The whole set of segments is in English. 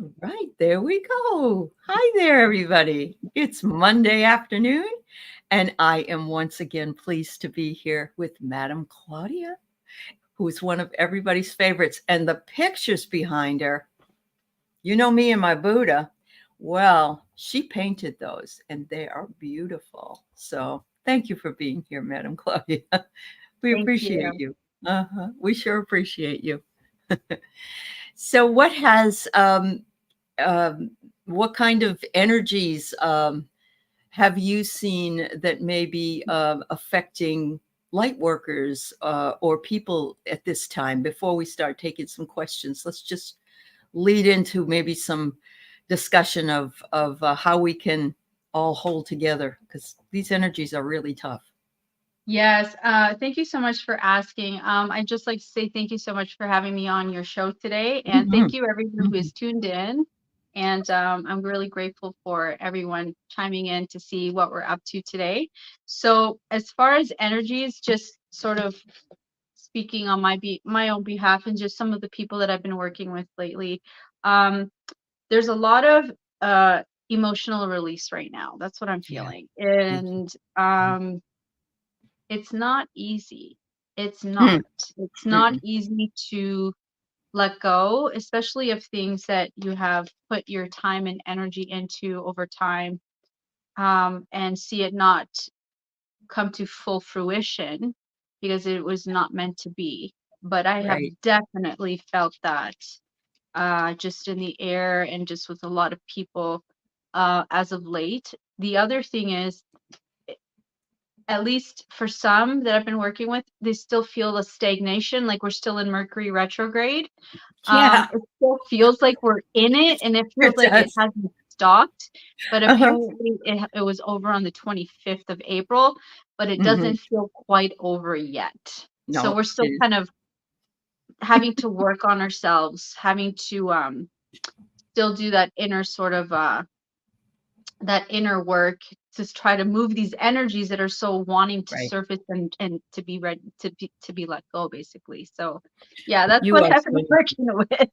All right, there we go. Hi there, everybody. It's Monday afternoon, and I am once again pleased to be here with Madam Claudia, who is one of everybody's favorites. And the pictures behind her, you know me and my Buddha. Well, she painted those, and they are beautiful. So thank you for being here, Madam Claudia. We Thank appreciate you. you. We sure appreciate you. So, um, what kind of energies have you seen that may be affecting light workers or people at this time? Before we start taking some questions, let's just lead into maybe some discussion of how we can all hold together because these energies are really tough. Yes, thank you so much for asking. I'd just like to say thank you so much for having me on your show today. And Mhm, thank you everyone who mhm. has tuned in. And I'm really grateful for everyone chiming in to see what we're up to today. So as far as energies, just sort of speaking on my own behalf and just some of the people that I've been working with lately, um, there's a lot of emotional release right now. That's what I'm Yeah. feeling. Me And too. it's not easy. It's Mhm. not. It's not Mm-mm. easy to let go, especially of things that you have put your time and energy into over time, and see it not come to full fruition because it was not meant to be. But I have Right. definitely felt that just in the air and just with a lot of people as of late. The other thing is, at least for some that I've been working with, they still feel a stagnation, like we're still in Mercury retrograde. Yeah, It still feels like we're in it, and it feels it like it does. hasn't stopped. But Uh-huh. apparently, it was over on the 25th of April, but it Mhm. doesn't feel quite over yet. So No, we're it still is. kind of having to work on ourselves, having to still do that inner sort of that inner work to try to move these energies that are so wanting to Right. surface and to be ready to be let go basically. So yeah, that's You what are I've been so working with.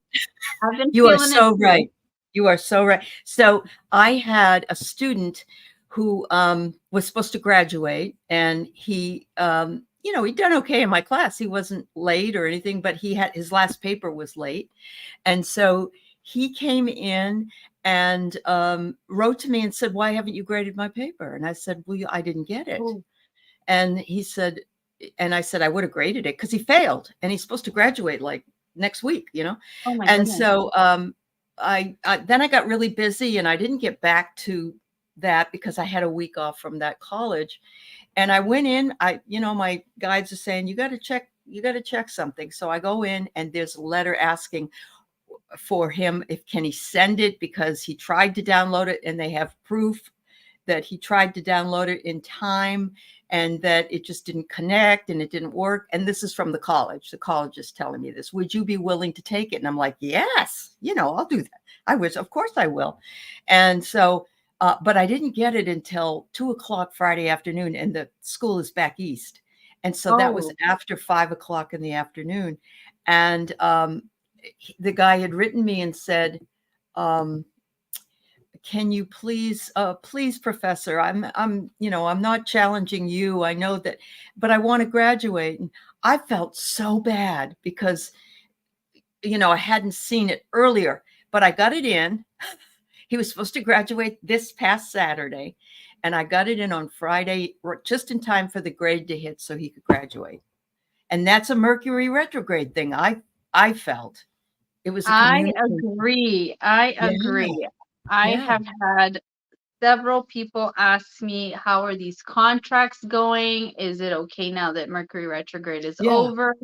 I've been you are feeling it so too. right. You are so right. So I had a student who was supposed to graduate, and he'd done okay in my class. He wasn't late or anything, but he had his last paper was late, and so he came in and wrote to me and said, "Why haven't you graded my paper?" And I said, "Well, I didn't get it." Oh, And he said, and I said, I would have graded it because he failed and he's supposed to graduate like next week. oh my And goodness. so I then I got really busy and I didn't get back to that because I had a week off from that college. And I went in, my guides are saying, you got to check something. So I go in and there's a letter asking for him if can he send it because he tried to download it and they have proof that he tried to download it in time and that it just didn't connect and it didn't work. And this is from the college. The college is telling me this. Would you be willing to take it? And I'm like, yes, I'll do that. Of course I will. And so, but I didn't get it until 2 o'clock Friday afternoon, and the school is back east. And so that was Oh, after 5 o'clock in the afternoon. And the guy had written me and said, um, can you please professor, I'm not challenging you, I know that, but I want to graduate. And I felt so bad because I hadn't seen it earlier, but I got it in. He was supposed to graduate this past Saturday, and I got it in on Friday just in time for the grade to hit so he could graduate. And that's a Mercury retrograde thing. I felt it was a I communication. agree. I Yeah, agree. I yeah. have had several people ask me, how are these contracts going? Is it okay now that Mercury retrograde is Yeah. over?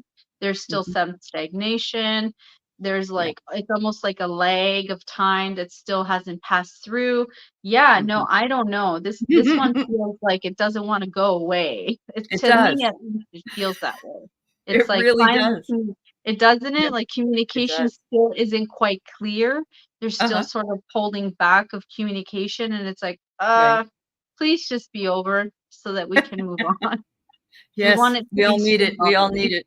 There's still Mhm. some stagnation. There's Yeah. like, it's almost like a lag of time that still hasn't passed through. Yeah, no, Mhm. I don't know. This one feels like it doesn't want to go away. It To me, does. at least, it feels that way. It's It like really finally, does. it doesn't Yeah, it? Like it communication does. still isn't quite clear. They're still Uh-huh. sort of holding back of communication, and it's like, Right. please just be over so that we can move on. We want Yes, it to we be all need smooth it. We all need already. it.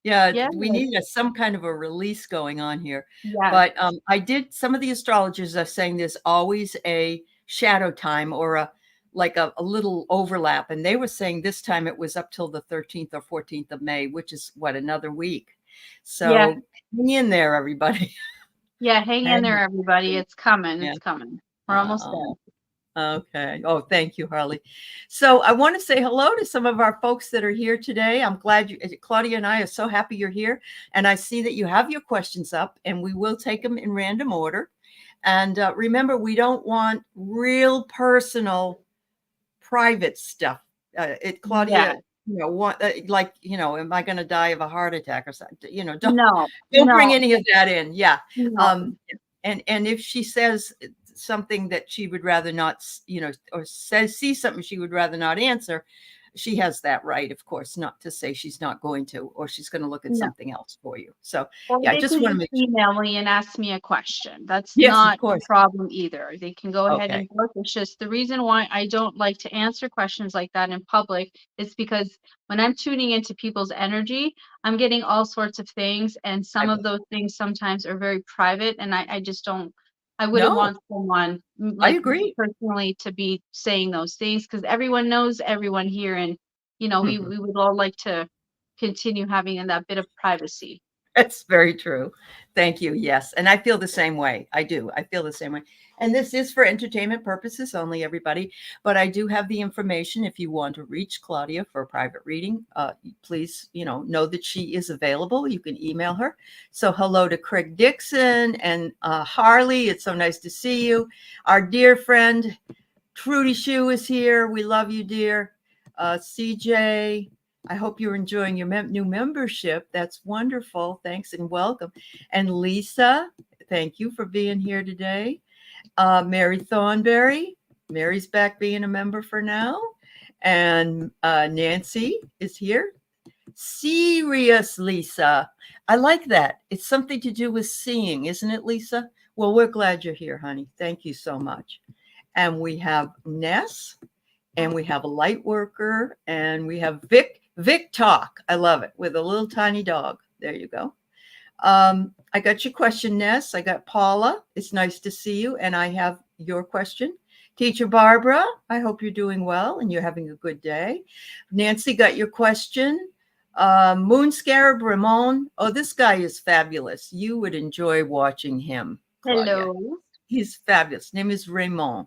Yeah, Yes. we need some kind of a release going on here. Yes. But I did, some of the astrologers are saying there's always a shadow time or a little overlap. And they were saying this time it was up till the 13th or 14th of May, which is what, another week. Yeah. So hang in there, everybody. Yeah. Hang in there, everybody. It's coming. Yeah. It's coming. We're almost there. Okay. Oh, thank you, Harley. So I want to say hello to some of our folks that are here today. I'm glad Claudia and I are so happy you're here. And I see that you have your questions up and we will take them in random order. And remember, we don't want real personal, private stuff. Claudia, am I going to die of a heart attack or something? Don't bring any of that in. Yeah. No. And if she says something that she would rather not, or see something she would rather not answer, she has that right, of course, not to say she's not going to, or she's going to look at something else for you. So, Or I they just can want to make sure. email me and ask me a question. That's Yes, of not a course. problem either. They can go ahead Okay. and book. It's just the reason why I don't like to answer questions like that in public is because when I'm tuning into people's energy, I'm getting all sorts of things. And some of those things sometimes are very private. And I just don't, I wouldn't No, want someone I like agree. personally to be saying those things because everyone knows everyone here. And, we would all like to continue having that bit of privacy. That's very true. Thank you. Yes. And I feel the same way. I do. I feel the same way. And this is for entertainment purposes only, everybody. But I do have the information if you want to reach Claudia for a private reading. Please, know that she is available. You can email her. So hello to Craig Dixon and Harley. It's so nice to see you. Our dear friend, Trudy Shue is here. We love you, dear. CJ, I hope you're enjoying your new membership. That's wonderful. Thanks and welcome. And Lisa, thank you for being here today. Mary Thornberry, Mary's back being a member for now. And Nancy is here. Serious Lisa. I like that. It's something to do with seeing, isn't it, Lisa? Well, we're glad you're here, honey. Thank you so much. And we have Ness, and we have a light worker, and we have Vic Talk. I love it, with a little tiny dog. There you go. I got your question, Ness. I got Paula. It's nice to see you. And I have your question. Teacher Barbara, I hope you're doing well and you're having a good day. Nancy got your question. Moon Scarab Ramon. Oh, this guy is fabulous. You would enjoy watching him, Claudia. Hello. He's fabulous. His name is Raymond,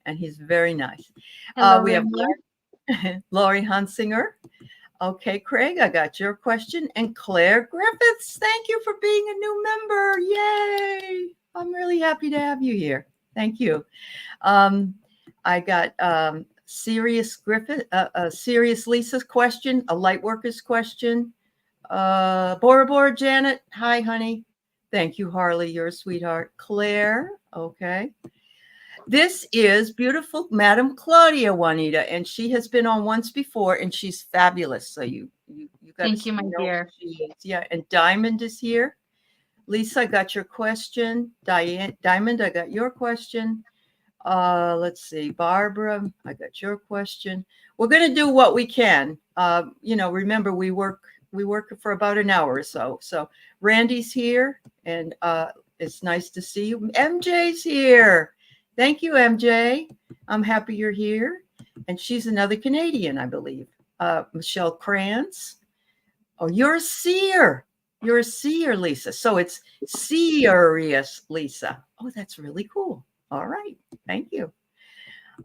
and he's very nice. Hello, We have Raymond. Laurie Hunsinger. Okay, Craig, I got your question. And Claire Griffiths, thank you for being a new member. Yay. I'm really happy to have you here. Thank you. I got Serious Griffith, Serious Lisa's question, a light worker's question. Bora Bora Janet, hi, honey. Thank you, Harley. You're a sweetheart. Claire, okay. This is beautiful Madam Claudia Juanita, and she has been on once before, and she's fabulous. So you got. Thank you, my dear. Yeah, and Diamond is here. Lisa, I got your question. Diamond, I got your question. Let's see, Barbara, I got your question. We're going to do what we can. Remember we work for about an hour or so. So Randy's here, and it's nice to see you. MJ's here. Thank you, MJ. I'm happy you're here. And she's another Canadian, I believe. Michelle Krantz. Oh, you're a seer. You're a seer, Lisa. So it's serious, Lisa. Oh, that's really cool. All right. Thank you.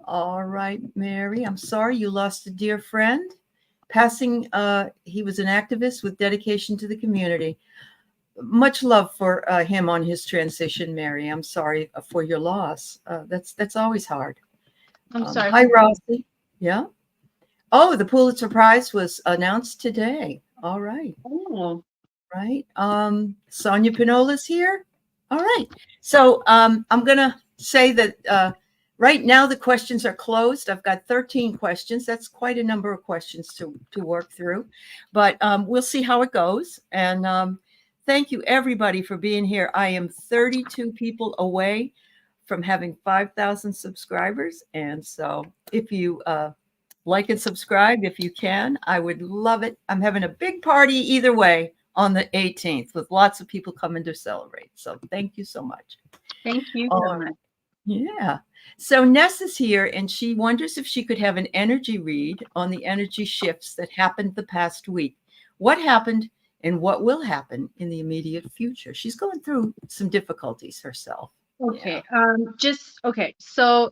All right, Mary. I'm sorry you lost a dear friend. Passing, he was an activist with dedication to the community. Much love for him on his transition, Mary. I'm sorry for your loss. That's always hard. I'm sorry. Hi, Rossi. Yeah. Oh, the Pulitzer Prize was announced today. All right. Oh. Right. Sonia Pinola's here. All right. So I'm going to say that right now the questions are closed. I've got 13 questions. That's quite a number of questions to work through. But we'll see how it goes. And thank you, everybody, for being here. I am 32 people away from having 5,000 subscribers. And so if you like and subscribe, if you can, I would love it. I'm having a big party either way on the 18th with lots of people coming to celebrate. So thank you so much. Thank you so much. Yeah. So Ness is here and she wonders if she could have an energy read on the energy shifts that happened the past week. What happened and what will happen in the immediate future? She's going through some difficulties herself. Okay. Okay. So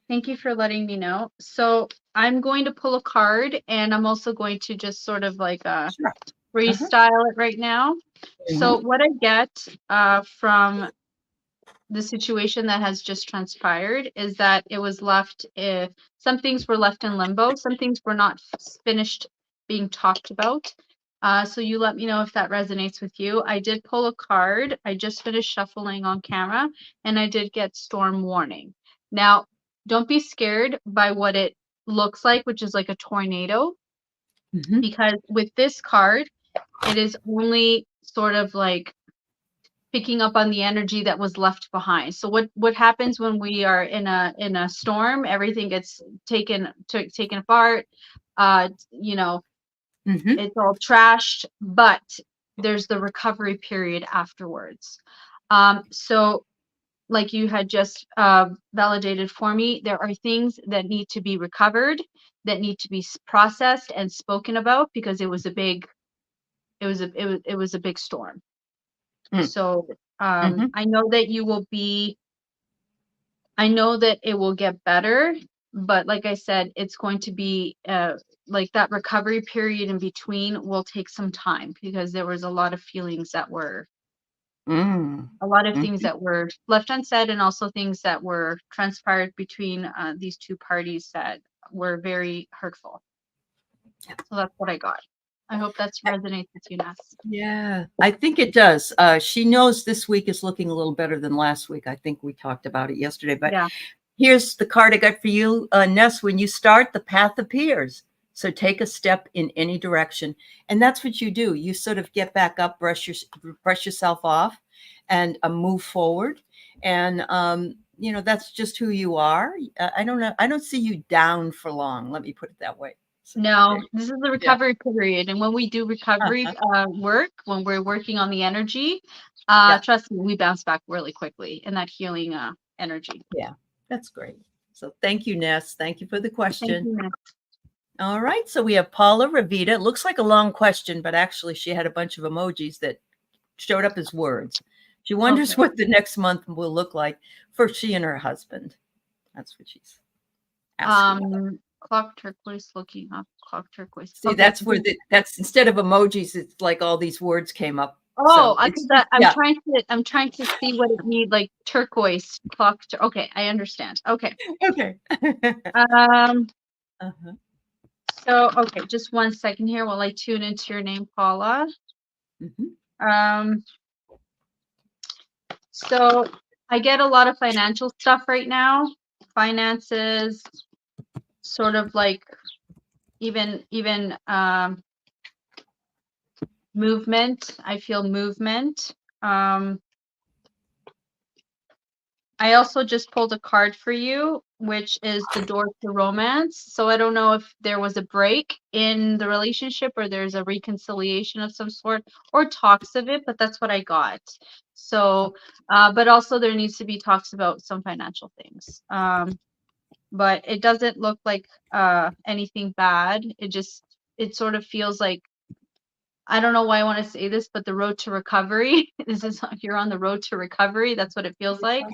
thank you for letting me know. So I'm going to pull a card and I'm also going to just sort of like Sure. freestyle it right now. So what I get from the situation that has just transpired is that it was left, some things were left in limbo, some things were not finished being talked about. So you let me know if that resonates with you. I did pull a card. I just finished shuffling on camera and I did get storm warning. Now, don't be scared by what it looks like, which is like a tornado, because with this card, it is only sort of like picking up on the energy that was left behind. So what happens when we are in a storm? Everything gets taken apart. You know, it's all trashed, but there's the recovery period afterwards. So like you had just validated for me, there are things that need to be recovered, that need to be processed and spoken about, because it was a big storm. So I know that I know that it will get better, but like I said, it's going to be like that recovery period in between will take some time, because there was a lot of feelings that were a lot of things that were left unsaid, and also things that were transpired between these two parties that were very hurtful. So that's what I got. I hope that resonates with you, Ness. Yeah, I think it does. She knows this week is looking a little better than last week. I think we talked about it yesterday, but yeah. Here's the card I got for you, Ness. When you start, the path appears. So take a step in any direction. And that's what you do. You sort of get back up, brush yourself off and move forward. And, you know, that's just who you are. I don't know. I don't see you down for long. Let me put it that way. So, no, this is the recovery period. And when we do recovery work, when we're working on the energy, trust me, we bounce back really quickly in that healing energy. Yeah, that's great. So thank you, Ness. Thank you for the question. Thank you, Ness. All right, so we have Paula Ravita. It looks like a long question, but actually she had a bunch of emojis that showed up as words. She wonders what the next month will look like for she and her husband. That's what she's asking. Clock turquoise, looking up. Clock turquoise. See, that's where that's instead of emojis, it's like all these words came up. Oh, so I'm trying to see what it means, like turquoise clock. Okay, I understand. Okay. Okay. So, okay, just 1 second here while I tune into your name, Paula. So I get a lot of financial stuff right now. Finances, sort of like even movement. I feel movement. I also just pulled a card for you, which is the door to romance. So I don't know if there was a break in the relationship or there's a reconciliation of some sort or talks of it, but that's what I got. So, but also there needs to be talks about some financial things. But it doesn't look like anything bad. It sort of feels like, I don't know why I want to say this, but the road to recovery. You're on the road to recovery. That's what it feels like.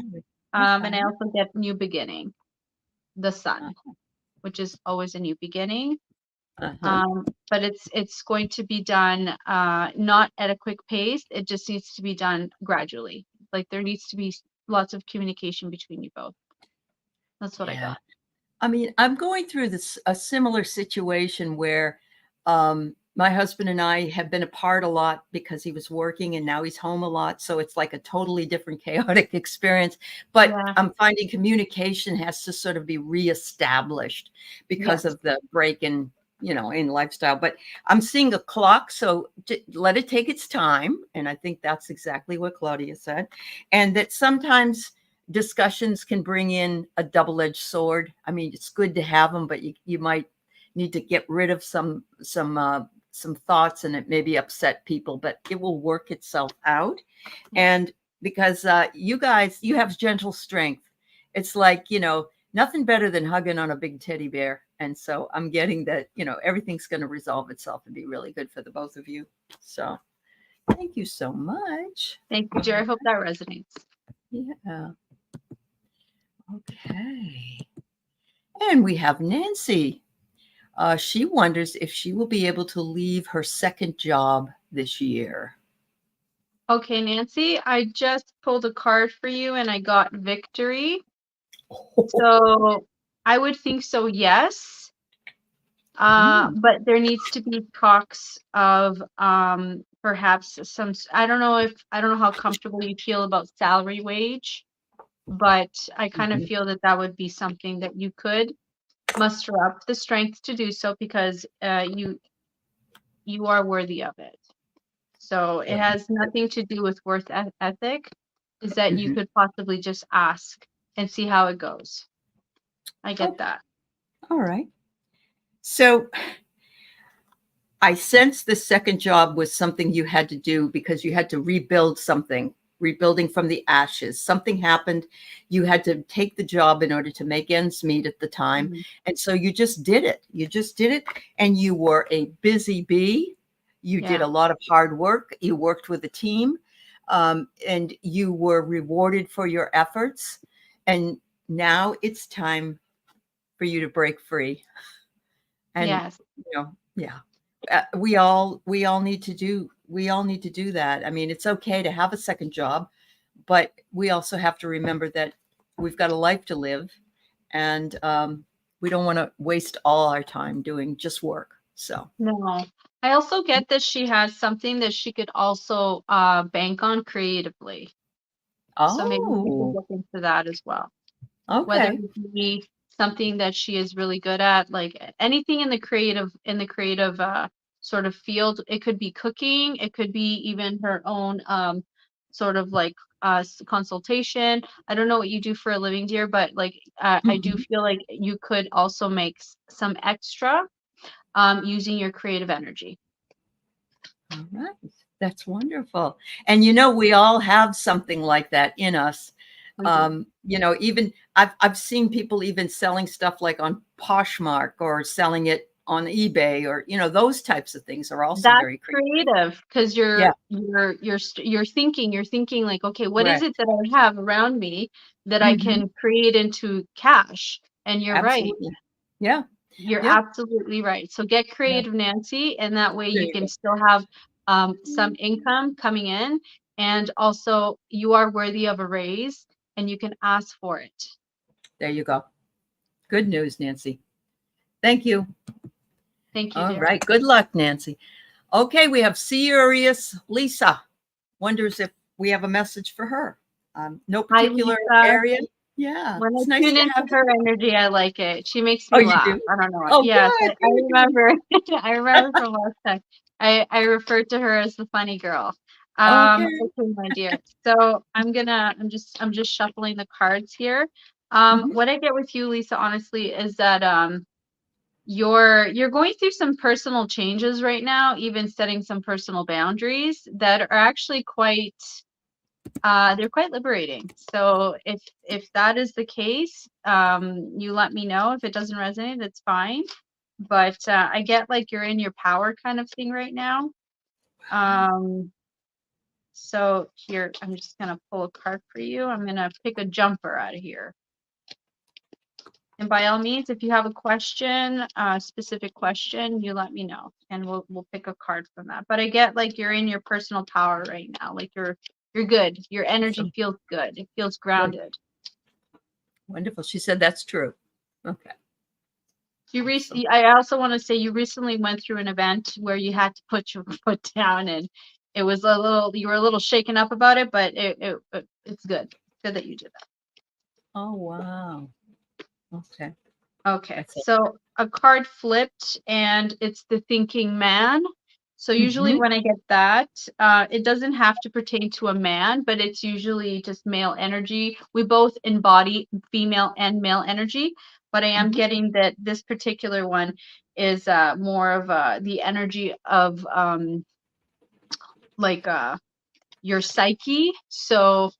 And I also get new beginning, the sun, which is always a new beginning. But it's going to be done not at a quick pace. It just needs to be done gradually. Like there needs to be lots of communication between you both. That's what I got. I mean, I'm going through a similar situation where my husband and I have been apart a lot because he was working and now he's home a lot. So it's like a totally different chaotic experience. But I'm finding communication has to sort of be reestablished because of the break in, you know, in lifestyle. But I'm seeing a clock. So let it take its time. And I think that's exactly what Claudia said. And that sometimes discussions can bring in a double-edged sword. I mean, it's good to have them, but you might need to get rid of some some thoughts and it maybe upset people, but it will work itself out. And because you guys, you have gentle strength. It's like, nothing better than hugging on a big teddy bear. And so I'm getting that, everything's going to resolve itself and be really good for the both of you. So thank you so much. Thank you, Jerry. I hope that resonates. Yeah. Okay. And we have Nancy. She wonders if she will be able to leave her second job this year. Okay, Nancy, I just pulled a card for you and I got victory. So I would think so, yes. But there needs to be talks of perhaps some, I don't know how comfortable you feel about salary wage, but I kind of feel that would be something that you could muster up the strength to do so, because you are worthy of it. So it has nothing to do with worth ethic, is that you could possibly just ask and see how it goes. I get that. All right. So I sense the second job was something you had to do because you had to rebuild something, rebuilding from the ashes. Something happened. You had to take the job in order to make ends meet at the time. And so you just did it. You just did it. And you were a busy bee. You did a lot of hard work. You worked with a team, and you were rewarded for your efforts. And now it's time for you to break free. And, we all need to do that. I mean, it's okay to have a second job, but we also have to remember that we've got a life to live, and we don't want to waste all our time doing just work. So no, I also get that she has something that she could also bank on creatively. So maybe we could look into that as well. Okay. Whether it be something that she is really good at, like anything in the creative sort of field. It could be cooking, it could be even her own sort of like consultation. I don't know what you do for a living, dear, but like I do feel like you could also make some extra using your creative energy. All right. That's wonderful. And we all have something like that in us. Even I've seen people even selling stuff like on Poshmark or selling it on eBay, or those types of things are also very creative, because you're thinking like, okay, what is it that I have around me that I can create into cash? And you're absolutely right. You're absolutely right. So get creative, Nancy, and that way you can still have some income coming in, and also you are worthy of a raise and you can ask for it. There you go. Good news, Nancy. Thank you. Thank you. All right. Good luck, Nancy. Okay, we have Serious Lisa. Wonders if we have a message for her. No particular area. Yeah. When I tune into her energy, I like it. She makes me laugh. You do? I don't know. Oh, yes, good. I remember. I remember from last time. I referred to her as the funny girl. Okay, my dear. So I'm just shuffling the cards here. What I get with you, Lisa, honestly, is that you're going through some personal changes right now, even setting some personal boundaries that are actually quite they're quite liberating. So if that is the case, you let me know. If it doesn't resonate, it's fine. But I get like you're in your power kind of thing right now. So here, I'm just gonna pull a card for you. I'm gonna pick a jumper out of here. And by all means, if you have a question, a specific question, you let me know, and we'll pick a card from that. But I get like you're in your personal power right now. Like you're good. Your energy feels good. It feels grounded. Wonderful. She said that's true. Okay. I also want to say you recently went through an event where you had to put your foot down, and it was you were a little shaken up about it, but it's good. Good that you did that. Oh, wow. Okay. Okay. So a card flipped, and it's the thinking man. So usually when I get that, it doesn't have to pertain to a man, but it's usually just male energy. We both embody female and male energy. but I am getting that this particular one is more of the energy of like your psyche. So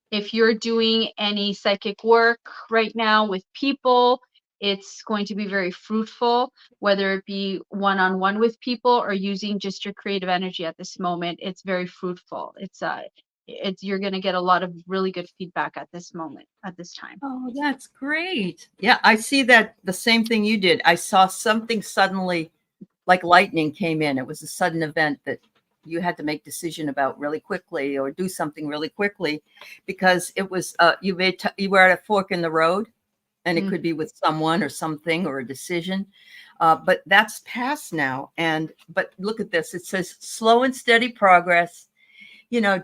if you're doing any psychic work right now with people, it's going to be very fruitful, whether it be one-on-one with people or using just your creative energy at this moment. It's very fruitful. It's you're going to get a lot of really good feedback at this moment, at this time. Oh, that's great. Yeah, I see that the same thing you did. I saw something suddenly like lightning came in. It was a sudden event that you had to make decision about really quickly or do something really quickly because it was you were at a fork in the road, and it could be with someone or something or a decision. But that's past now. But look at this. It says slow and steady progress.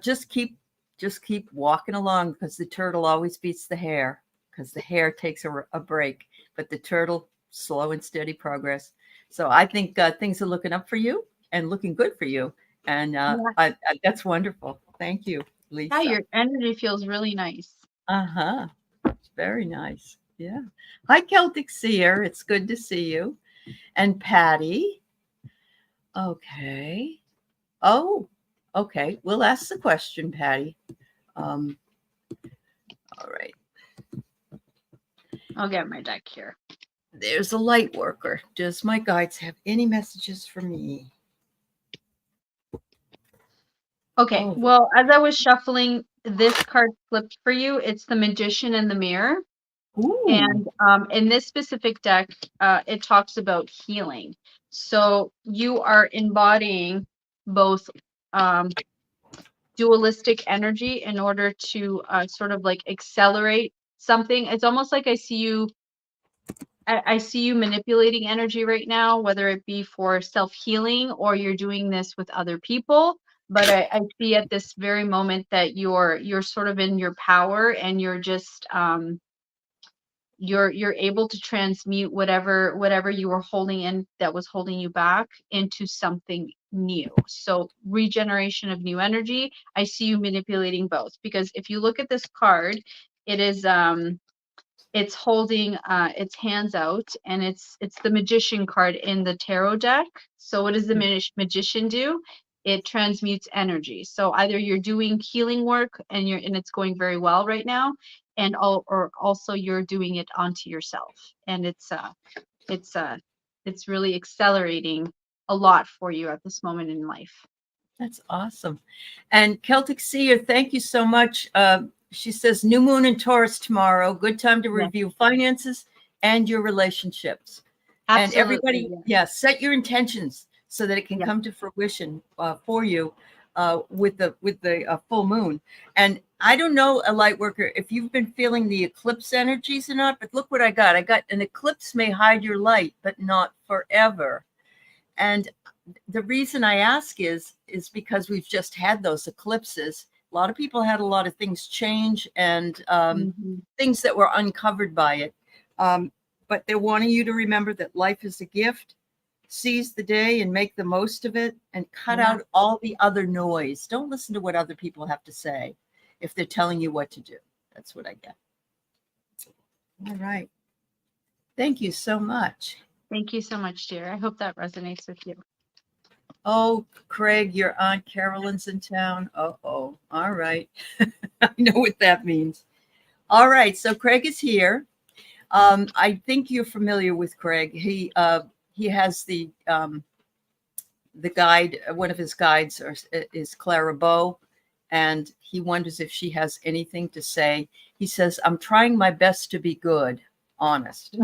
Just keep walking along, because the turtle always beats the hare, because the hare takes a break, but the turtle, slow and steady progress. So I think things are looking up for you and looking good for you. And that's wonderful. Thank you, Yeah, Lisa. your energy feels really nice. Uh-huh. Very nice. Yeah. Hi, Celtic Seer. It's good to see you. And Patty. Okay. Oh, okay. We'll ask the question, Patty. All right. I'll get my deck here. There's a light worker. Does my guides have any messages for me? Okay, Oh. well, as I was shuffling, this card flipped for you. It's the Magician in the Mirror. Ooh. And in this specific deck, it talks about healing. So you are embodying both dualistic energy in order to sort of like accelerate something. It's almost like I see you manipulating energy right now, whether it be for self-healing or you're doing this with other people. But I see at this very moment that you're sort of in your power, and you're just you're able to transmute whatever you were holding in that was holding you back into something new. So regeneration of new energy. I see you manipulating both, because if you look at this card, it is it's holding its hands out, and it's the Magician card in the tarot deck. So what does the magician do? It transmutes energy. So either you're doing healing work and it's going very well right now, or also you're doing it onto yourself, and it's really accelerating a lot for you at this moment in life. That's awesome. And Celtic Seer, thank you so much. She says, new moon in Taurus tomorrow. Good time to review finances and your relationships. Absolutely. And everybody, set your intentions so that it can come to fruition for you with the full moon. And I don't know, a light worker, if you've been feeling the eclipse energies or not, but look what I got. I got an eclipse may hide your light, but not forever. And the reason I ask is because we've just had those eclipses. A lot of people had a lot of things change, and things that were uncovered by it. But they're wanting you to remember that life is a gift. Seize the day and make the most of it, and cut out all the other noise. Don't listen to what other people have to say if they're telling you what to do. That's what I get. All right. Thank you so much. Thank you so much, dear. I hope that resonates with you. Oh, Craig, your Aunt Carolyn's in town. Uh-oh. All right. I know what that means. All right. So Craig is here. I think you're familiar with Craig. He has the guide. One of his guides is Clara Bow, and he wonders if she has anything to say. He says, I'm trying my best to be good, honest.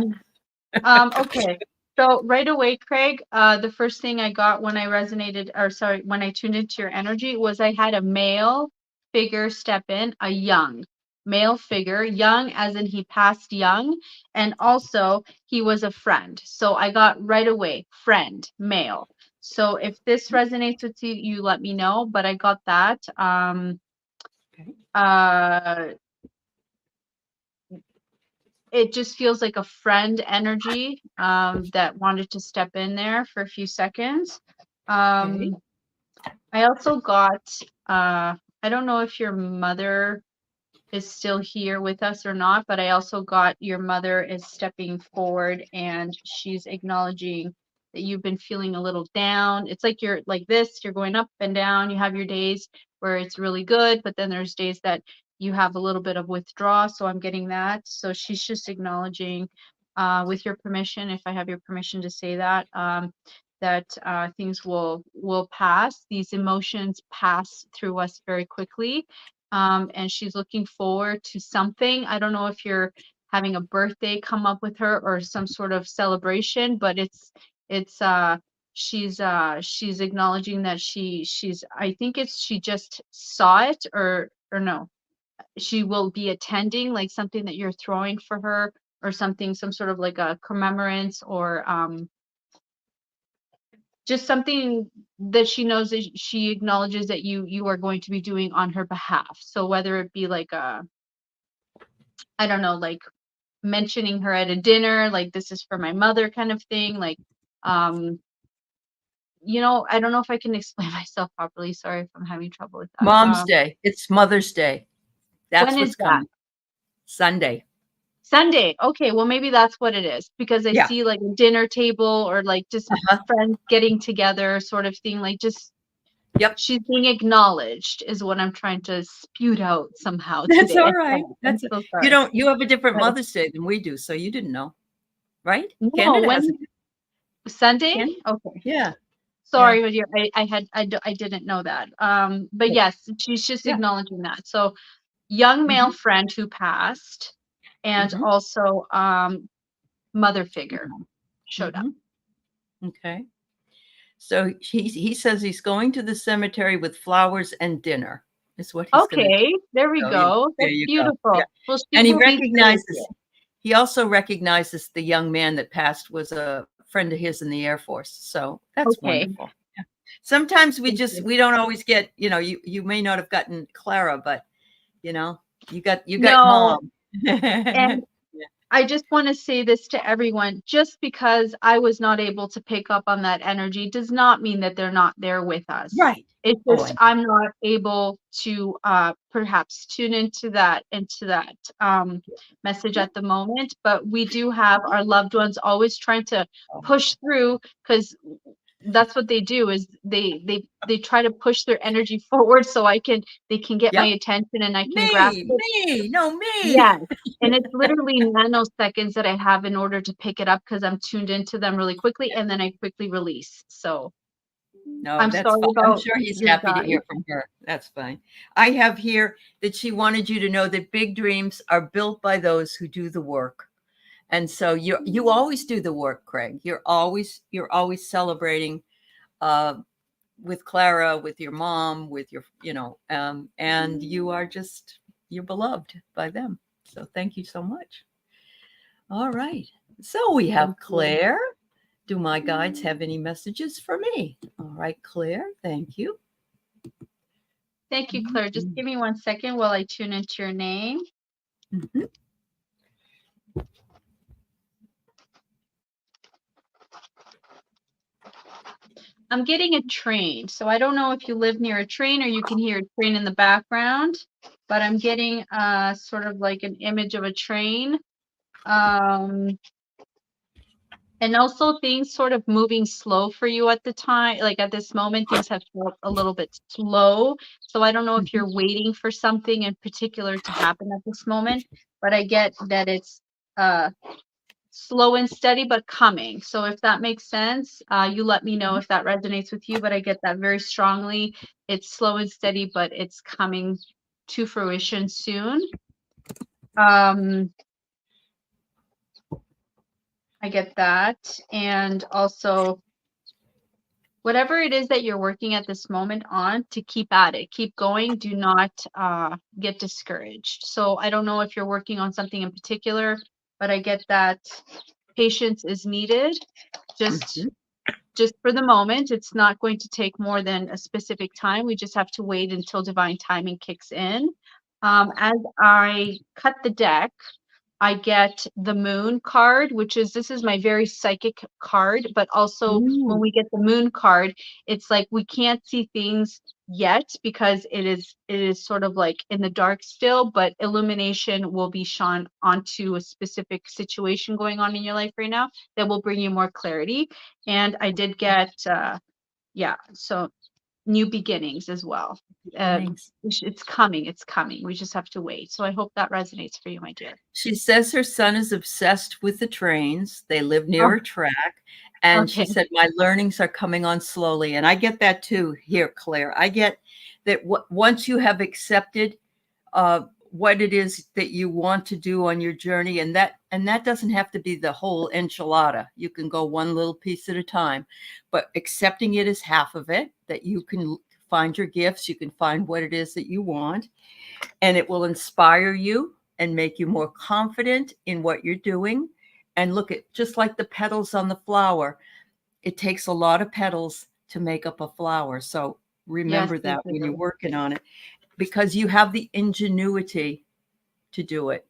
Okay. So right away, Craig, the first thing I got when I when I tuned into your energy was I had a male figure step in, a young male figure, young as in he passed young, and also he was a friend. So I got right away, friend, male. So if this resonates with you, you let me know, but I got that. It just feels like a friend energy that wanted to step in there for a few seconds. I also got, I don't know if your mother is still here with us or not, but I also got your mother is stepping forward and she's acknowledging that you've been feeling a little down. It's like you're like this, you're going up and down. You have your days where it's really good, but then there's days that you have a little bit of withdrawal. So I'm getting that. So she's just acknowledging, with your permission, if I have your permission to say that, that things will pass. These emotions pass through us very quickly. And she's looking forward to something. I don't know if you're having a birthday come up with her or some sort of celebration, but she's acknowledging that she's I think it's she just saw it or no. She will be attending like something that you're throwing for her or something, some sort of like a commemorance or just something that she knows that she acknowledges that you are going to be doing on her behalf. So whether it be like I don't know, like mentioning her at a dinner, like this is for my mother kind of thing, like I don't know if I can explain myself properly. Sorry if I'm having trouble with that. Mom's Day. It's Mother's Day. That's When what's is that? coming. Sunday. Sunday. Okay, well maybe that's what it is because I see like a dinner table or like just friends getting together sort of thing, like just she's being acknowledged is what I'm trying to spew out somehow That's today. all right. I'm so sorry. You have a different Mother's Day than we do, so you didn't know, right? No, Canada has Sunday? Canada? Okay. Yeah. Sorry, but I didn't know that. But yes, she's just acknowledging that. So young male friend who passed and also mother figure showed up. Okay. So he says he's going to the cemetery with flowers and dinner. Is what he's going to do. There we go. That's beautiful. Yeah. Well, and he recognizes. He also recognizes the young man that passed was a friend of his in the Air Force. So that's wonderful. Yeah. Sometimes we don't always get, you may not have gotten Clara, but you got mom. And I just want to say this to everyone, just because I was not able to pick up on that energy does not mean that they're not there with us. Right. It's just I'm not able to perhaps tune into that message at the moment, but we do have our loved ones always trying to push through because that's what they do is they try to push their energy forward so they can get my attention and I can grasp it. Me. Yeah. And it's literally nanoseconds that I have in order to pick it up because I'm tuned into them really quickly and then I quickly release. So no, I'm that's sorry fine. about I'm sure he's happy to hear from her. That's fine. I have here that she wanted you to know that big dreams are built by those who do the work. And so you always do the work, Craig. You're always celebrating with Clara, with your mom, with your, and you're beloved by them. So thank you so much. All right. So we have Claire. Do my guides have any messages for me? All right, Claire. Thank you. Thank you, Claire. Just give me 1 second while I tune into your name. I'm getting a train. So I don't know if you live near a train or you can hear a train in the background, but I'm getting sort of like an image of a train. And also things sort of moving slow for you at the time, like at this moment, things have felt a little bit slow. So I don't know if you're waiting for something in particular to happen at this moment, but I get that it's slow and steady, but coming. So if that makes sense, you let me know if that resonates with you, but I get that very strongly. It's slow and steady, but it's coming to fruition soon. I get that. And also, whatever it is that you're working at this moment on, to keep at it, keep going. Do not get discouraged. So I don't know if you're working on something in particular, but I get that patience is needed. Just for the moment. It's not going to take more than a specific time. We just have to wait until divine timing kicks in. As I cut the deck, I get the moon card, this is my very psychic card, but also when Ooh, we get the moon card, it's like we can't see things yet because it is sort of like in the dark still, but illumination will be shone onto a specific situation going on in your life right now that will bring you more clarity. And I did get so new beginnings as well. beginnings. It's coming, it's coming. We just have to wait. So I hope that resonates for you, my dear. She says her son is obsessed with the trains. They live near Oh, a track. And she okay. said, my learnings are coming on slowly. And I get that too here, Claire. I get that once you have accepted what it is that you want to do on your journey, and that doesn't have to be the whole enchilada. You can go one little piece at a time, but accepting it is half of it, that you can find your gifts, you can find what it is that you want, and it will inspire you and make you more confident in what you're doing. And look at, just like the petals on the flower, it takes a lot of petals to make up a flower. So Yes, remember they that when you're do. working on it, because you have the ingenuity to do it.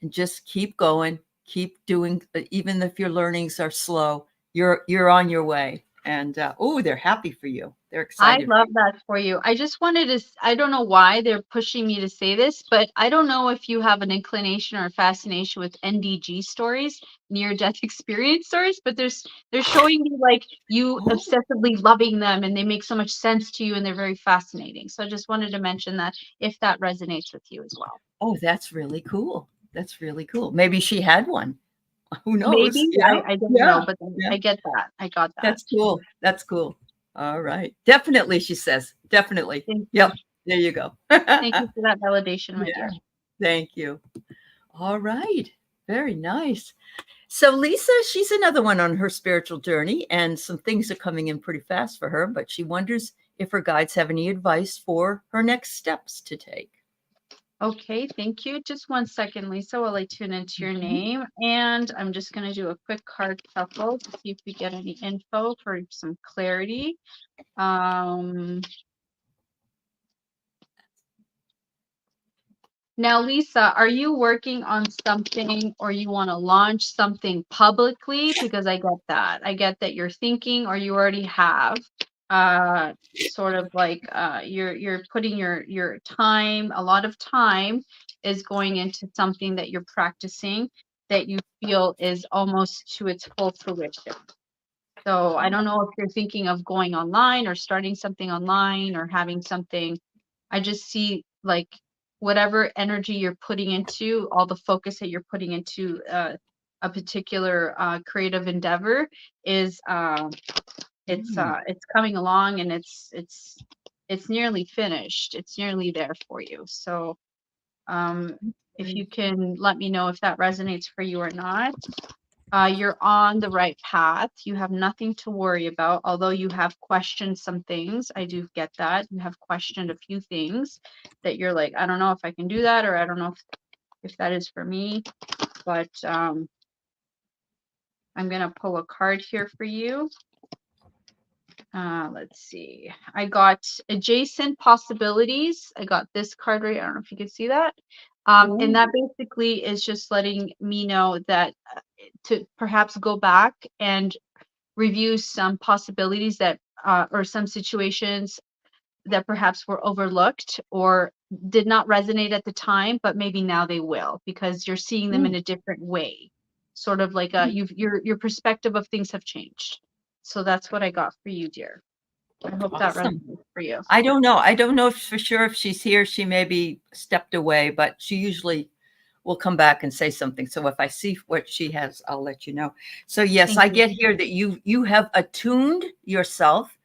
And just keep going, keep doing, even if your learnings are slow, you're on your way. And oh, they're happy for you. They're I excited for love you. that for you. I just wanted to, I don't know why they're pushing me to say this, but I don't know if you have an inclination or a fascination with NDG stories, near death experience stories, but they're showing me like you Oh, obsessively loving them and they make so much sense to you and they're very fascinating. So I just wanted to mention that if that resonates with you as well. oh, that's really cool. That's really cool. Maybe she had one. Who knows? Maybe, Yeah. I don't Yeah. know, but Yeah. I get that. I got that. That's cool. That's cool. All right. Definitely, she says. Definitely. Thank you. Yep. There you go. Thank you for that validation, my Yeah. dear. Thank you. All right. Very nice. So Lisa, she's another one on her spiritual journey, and some things are coming in pretty fast for her, but she wonders if her guides have any advice for her next steps to take. Okay, thank you. Just one second, Lisa, while I tune into your Mhm. name. And I'm just going to do a quick card shuffle to see if we get any info for some clarity. Now, Lisa, are you working on something or you want to launch something publicly? Because I get that. I get that you're thinking or you already have. Sort of like you're putting your time, a lot of time is going into something that you're practicing that you feel is almost to its full fruition. So I don't know if you're thinking of going online or starting something online or having something. I just see like whatever energy you're putting into, all the focus that you're putting into a particular creative endeavor is Mm. it's coming along and it's nearly finished. It's nearly there for you. So if Okay. you can let me know if that resonates for you or not. You're on the right path. You have nothing to worry about, although you have questioned some things. I do get that. You have questioned a few things that you're like, I don't know if I can do that, or I don't know if that is for me. But I'm going to pull a card here for you. Let's see. I got adjacent possibilities. I got this card right. I don't know if you can see that. And that Ooh. basically is just letting me know that to perhaps go back and review some possibilities that or some situations that perhaps were overlooked or did not resonate at the time, but maybe now they will because you're seeing them in Mm. a different way. Sort of like Mm. your perspective of things have changed. So that's what I got for you, dear. I hope that Awesome. resonates for you. I don't know. I don't know if for sure if she's here. She maybe stepped away, but she usually will come back and say something. So if I see what she has, I'll let you know. So yes, Thank I you. get here that you have attuned yourself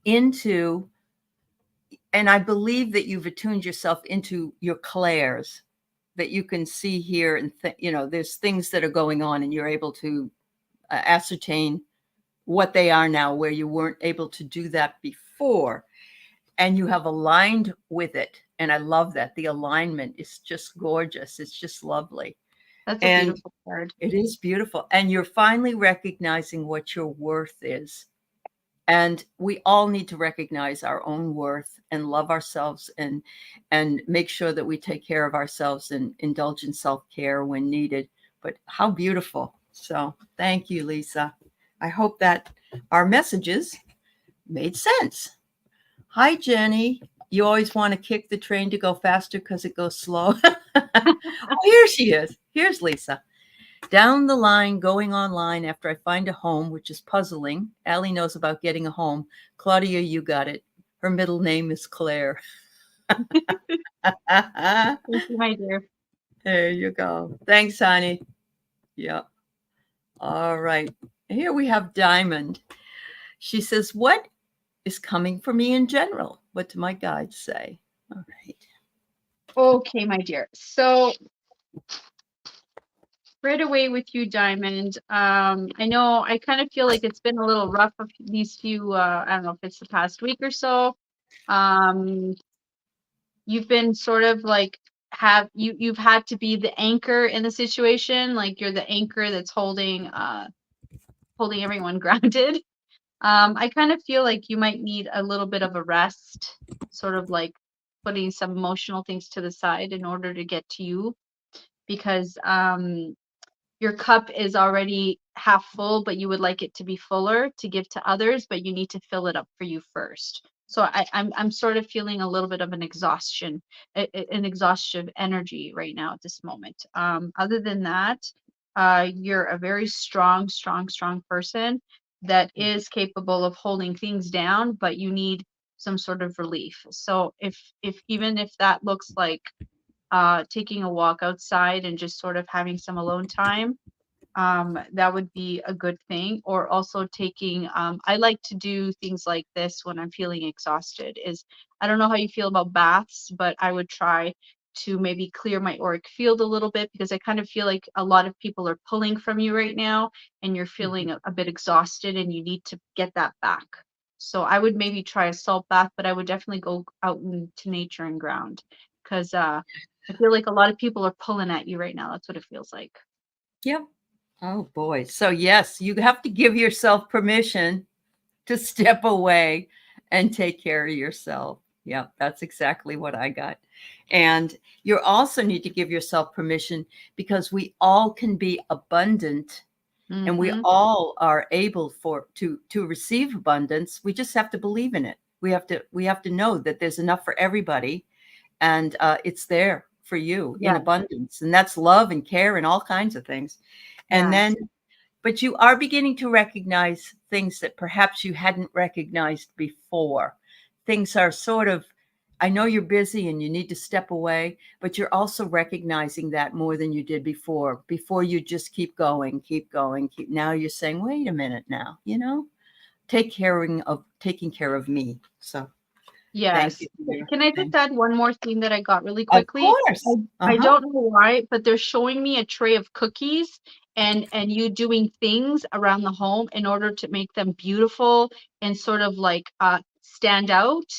into, and I believe that you've attuned yourself into your clairs, that you can see here, and there's things that are going on, and you're able to ascertain what they are now, where you weren't able to do that before, and you have aligned with it. And I love that. The alignment is just gorgeous. It's just lovely. That's a And beautiful card. it is beautiful. And you're finally recognizing what your worth is. And we all need to recognize our own worth and love ourselves, and make sure that we take care of ourselves and indulge in self-care when needed. but how beautiful. So thank you, Lisa. I hope that our messages made sense. Hi, Jenny. You always want to kick the train to go faster because it goes slow. Oh, here she is. Here's Lisa. Down the line, going online after I find a home, which is puzzling. Aley knows about getting a home. Claudia, you got it. Her middle name is Claire. Thank you, my dear. There you go. Thanks, honey. Yeah. All right. Here we have Diamond. She says, what is coming for me in general? What do my guides say? All right. Okay, my dear. So right away with you, Diamond. I know I kind of feel like it's been a little rough for these few, I don't know if it's the past week or so. You've been sort of like you've had to be the anchor in the situation, like you're the anchor that's holding everyone grounded. I kind of feel like you might need a little bit of a rest, sort of like putting some emotional things to the side in order to get to you, because your cup is already half full, but you would like it to be fuller to give to others, but you need to fill it up for you first. So I'm sort of feeling a little bit of an exhaustion, an exhaustive energy right now at this moment. Other than that, you're a very strong, strong, strong person that is capable of holding things down, but you need some sort of relief. So if even if that looks like taking a walk outside and just sort of having some alone time, that would be a good thing. Or also taking, I like to do things like this when I'm feeling exhausted. Is I don't know how you feel about baths, but I would try to maybe clear my auric field a little bit, because I kind of feel like a lot of people are pulling from you right now and you're feeling a bit exhausted and you need to get that back. So I would maybe try a salt bath, but I would definitely go out into nature and ground, because I feel like a lot of people are pulling at you right now. That's what it feels like. Yep. Oh, boy. So, yes, you have to give yourself permission to step away and take care of yourself. Yeah, that's exactly what I got. And you also need to give yourself permission, because we all can be abundant and we Mm-hmm. all are able to receive abundance. We just have to believe in it. We have to know that there's enough for everybody, and it's there for you in Yeah. abundance, and that's love and care and all kinds of things. And Yes. then, but you are beginning to recognize things that perhaps you hadn't recognized before. Things are sort of, I know you're busy and you need to step away, but you're also recognizing that more than you did before. Before you just keep going, keep going, keep. Now you're saying, wait a minute now, taking care of me. So thank Yes. you for your Can I just thing. add one more thing that I got really Of quickly? I, course. I Uh-huh. don't know why, but they're showing me a tray of cookies and you doing things around the home in order to make them beautiful and sort of like stand out.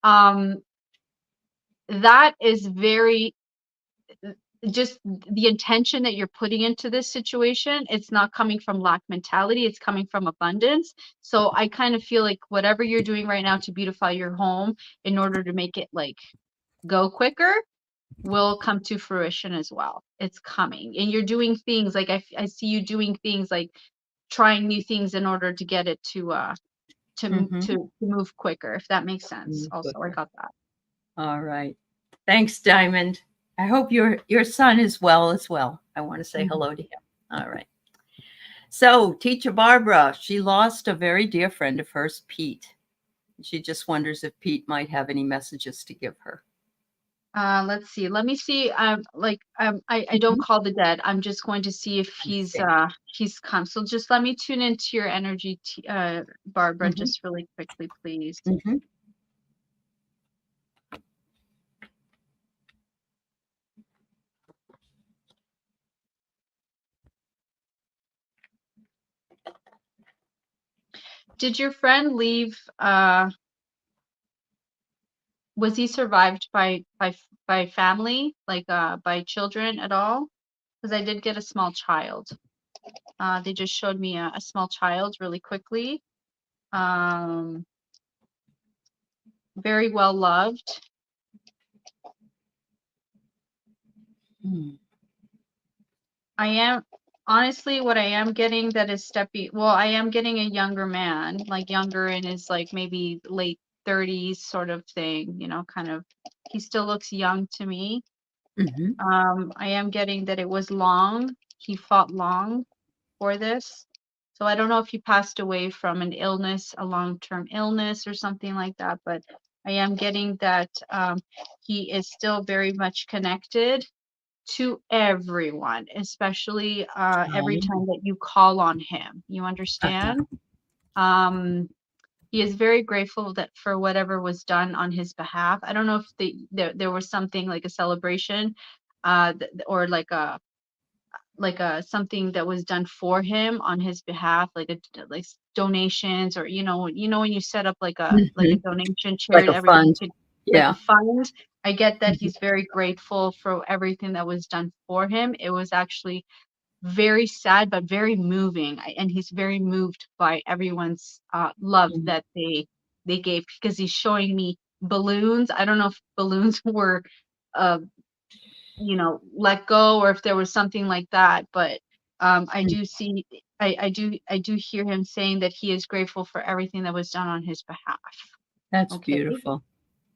Um, that is very just the intention that you're putting into this situation. It's not coming from lack mentality, it's coming from abundance. So I kind of feel like whatever you're doing right now to beautify your home in order to make it like go quicker will come to fruition as well. It's coming, and you're doing things like I see you doing things like trying new things in order to get it Mm-hmm. to move quicker, if that makes sense. Also, I Quicker. got that. All right. Thanks, Diamond. I hope your son is well as well. I want to say Mhm. hello to him. All right. So, Teacher Barbara, she lost a very dear friend of hers, Pete. She just wonders if Pete might have any messages to give her. Let's see. Let me see. I don't call the dead. I'm just going to see if Understand. he's come. So just let me tune into your energy, Barbara, Mm-hmm. just really quickly, please. Mm-hmm. Did your friend leave? Was he survived by family, like by children at all? Because I did get a small child. They just showed me a small child really quickly. Um, very well loved. Hmm. I am honestly what I am getting that is stepping. Well, I am getting a younger man, like younger in his like maybe late 30s sort of thing, you know, kind of. He still looks young to me. Mm-hmm. I am getting that it was long. He fought long for this. So I don't know if he passed away from an illness, a long-term illness or something like that, but I am getting that he is still very much connected to everyone, especially every Oh, time that you call on him. You uh-huh. understand? Um, he is very grateful that for whatever was done on his behalf. I don't know if there was something like a celebration, or like a something that was done for him on his behalf, like donations, or when you set up like a Mhm. donation Like charity, a everyone fund. could, like a Yeah. fund. I get that Mhm. he's very grateful for everything that was done for him. It was actually very sad but very moving, and he's very moved by everyone's love Mhm. that they gave, because he's showing me balloons. I don't know if balloons were uh let go, or if there was something like that, but I Mm. do see, I do hear him saying that he is grateful for everything that was done on his behalf. That's Okay, beautiful.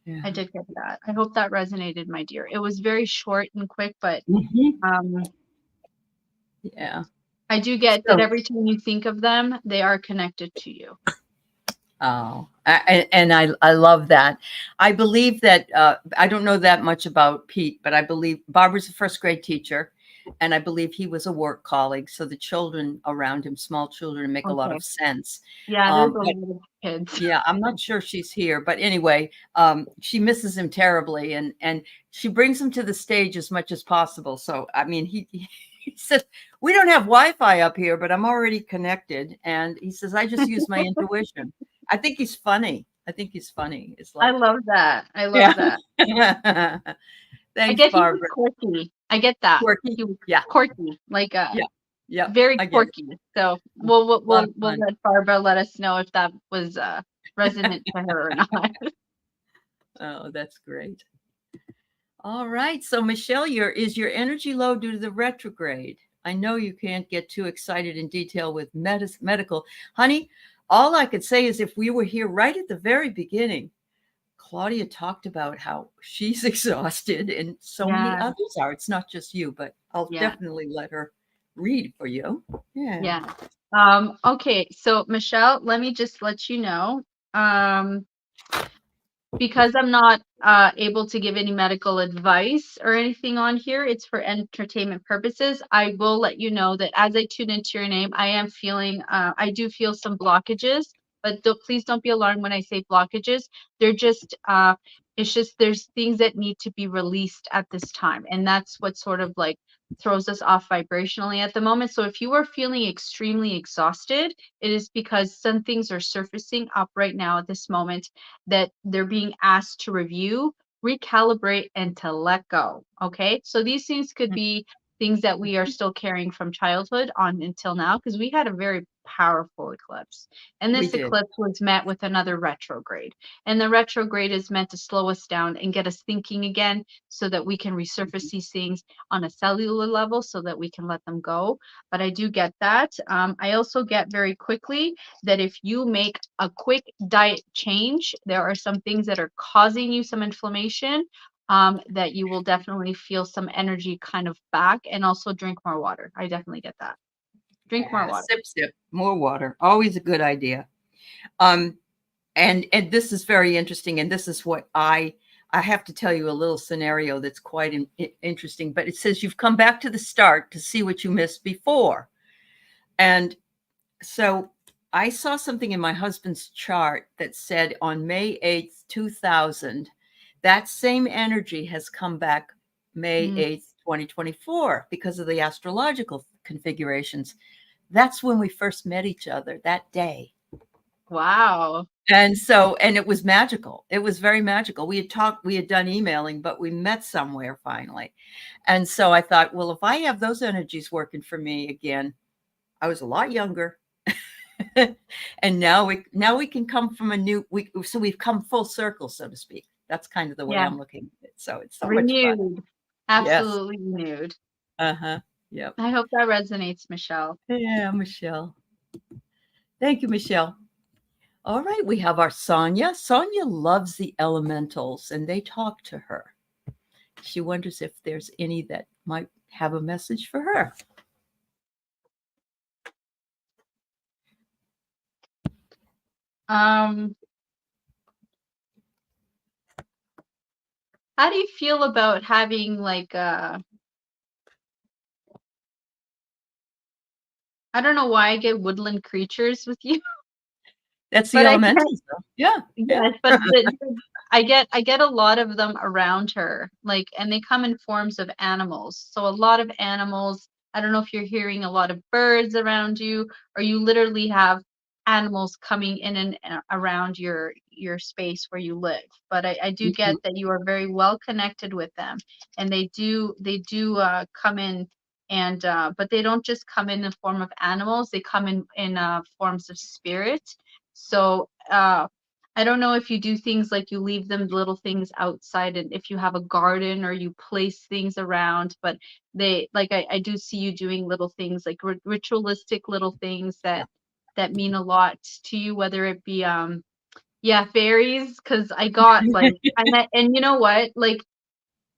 Yeah. I did get that. I hope that resonated, my dear. It was very short and quick, but Mhm. um Yeah. I do get that So, every time you think of them, they are connected to you. oh, and I love that. I believe that I don't know that much about Pete, but I believe Barbara's a first grade teacher, and I believe he was a work colleague. So the children around him, small children, make a lot Okay. of sense. Yeah, there's a But lot of kids. yeah, I'm not sure she's here, but anyway, she misses him terribly, and she brings him to the stage as much as possible. So I mean, he said we don't have Wi-Fi up here, but I'm already connected, and he says I just use my intuition. I think he's funny. I think he's funny. It's I like, love that. I love yeah. that. I Thanks, get he was Barbara. quirky. I get that. Quirky. He was Yeah, quirky, like yeah, yeah. very I get it. quirky. So A lot of we'll fun. let Barbara let us know if that was resonant to her or not. Oh, that's great. All right. So, Michelle, is your energy low due to the retrograde? I know you can't get too excited in detail with medical. Honey, all I could say is if we were here right at the very beginning, Claudia talked about how she's exhausted and so many Yeah, others are. It's not just you, but I'll yeah, definitely let her read for you. Yeah. yeah. Okay, so Michelle, let me just let you know. Um, because I'm not able to give any medical advice or anything on here, it's for entertainment purposes. I will let you know that as I tune into your name, I am feeling, I do feel some blockages, but please don't be alarmed when I say blockages. They're just, it's just there's things that need to be released at this time. And that's what sort of like throws us off vibrationally at the moment. So if you are feeling extremely exhausted, it is because some things are surfacing up right now at this moment that they're being asked to review, recalibrate, and to let go. Okay. So these things could be things that we are still carrying from childhood on until now, because we had a very powerful eclipse. And We this did. eclipse was met with another retrograde. And the retrograde is meant to slow us down and get us thinking again so that we can resurface these things on a cellular level so that we can let them go. But I do get that. I also get very quickly that if you make a quick diet change, there are some things that are causing you some inflammation, that you will definitely feel some energy kind of back, and also drink more water. I definitely get that. Drink more Yeah. water. Sip, sip. More water. Always a good idea. Um, and this is very interesting. And this is what I have to tell you a little scenario that's quite interesting. But it says you've come back to the start to see what you missed before. And so I saw something in my husband's chart that said on May 8th, 2000, that same energy has come back Mm, May 8th, 2024, because of the astrological configurations. That's when we first met each other, that day. wow. And it was magical. It was very magical. We had talked, we had done emailing, but we met somewhere finally. And so I thought, well, if I have those energies working for me again, I was a lot younger. And now we can come from so we've come full circle, so to speak. That's kind of the way Yeah. I'm looking at it. So it's so much fun. Renewed. Yes. Absolutely renewed. Uh-huh. Yep. I hope that resonates, Michelle. Yeah, Michelle. Thank you, Michelle. All right, we have our Sonia. Sonia loves the elementals and they talk to her. She wonders if there's any that might have a message for her. How do you feel about having like I don't know why I get woodland creatures with you. That's the But elementals, though. Yeah. yes, but I get a lot of them around her, like, and they come in forms of animals. So a lot of animals. I don't know if you're hearing a lot of birds around you, or you literally have animals coming in and around your space where you live. But I do get that you are very well connected with them, and they do come in. And but they don't just come in the form of animals; they come in forms of spirit. So I don't know if you do things like you leave them little things outside, and if you have a garden or you place things around, but they like I do see you doing little things like ritualistic little things that mean a lot to you, whether it be yeah, fairies, because I got like and you know what? Like